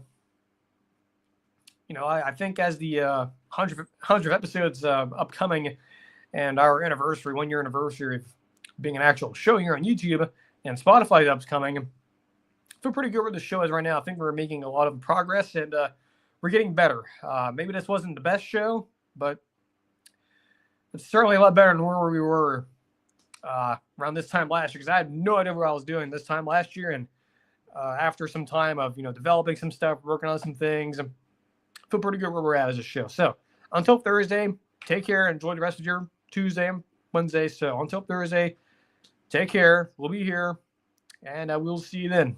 think as the 100 episodes upcoming and our 1 year anniversary of being an actual show here on YouTube and Spotify upcoming, I feel pretty good where the show is right now. I think we're making a lot of progress, and we're getting better. Maybe this wasn't the best show, but it's certainly a lot better than where we were around this time last year, because I had no idea what I was doing this time last year. And after some time of, developing some stuff, working on some things, I feel pretty good where we're at as a show. So until Thursday, take care. Enjoy the rest of your Tuesday and Wednesday. So until Thursday, take care. We'll be here, and we'll see you then.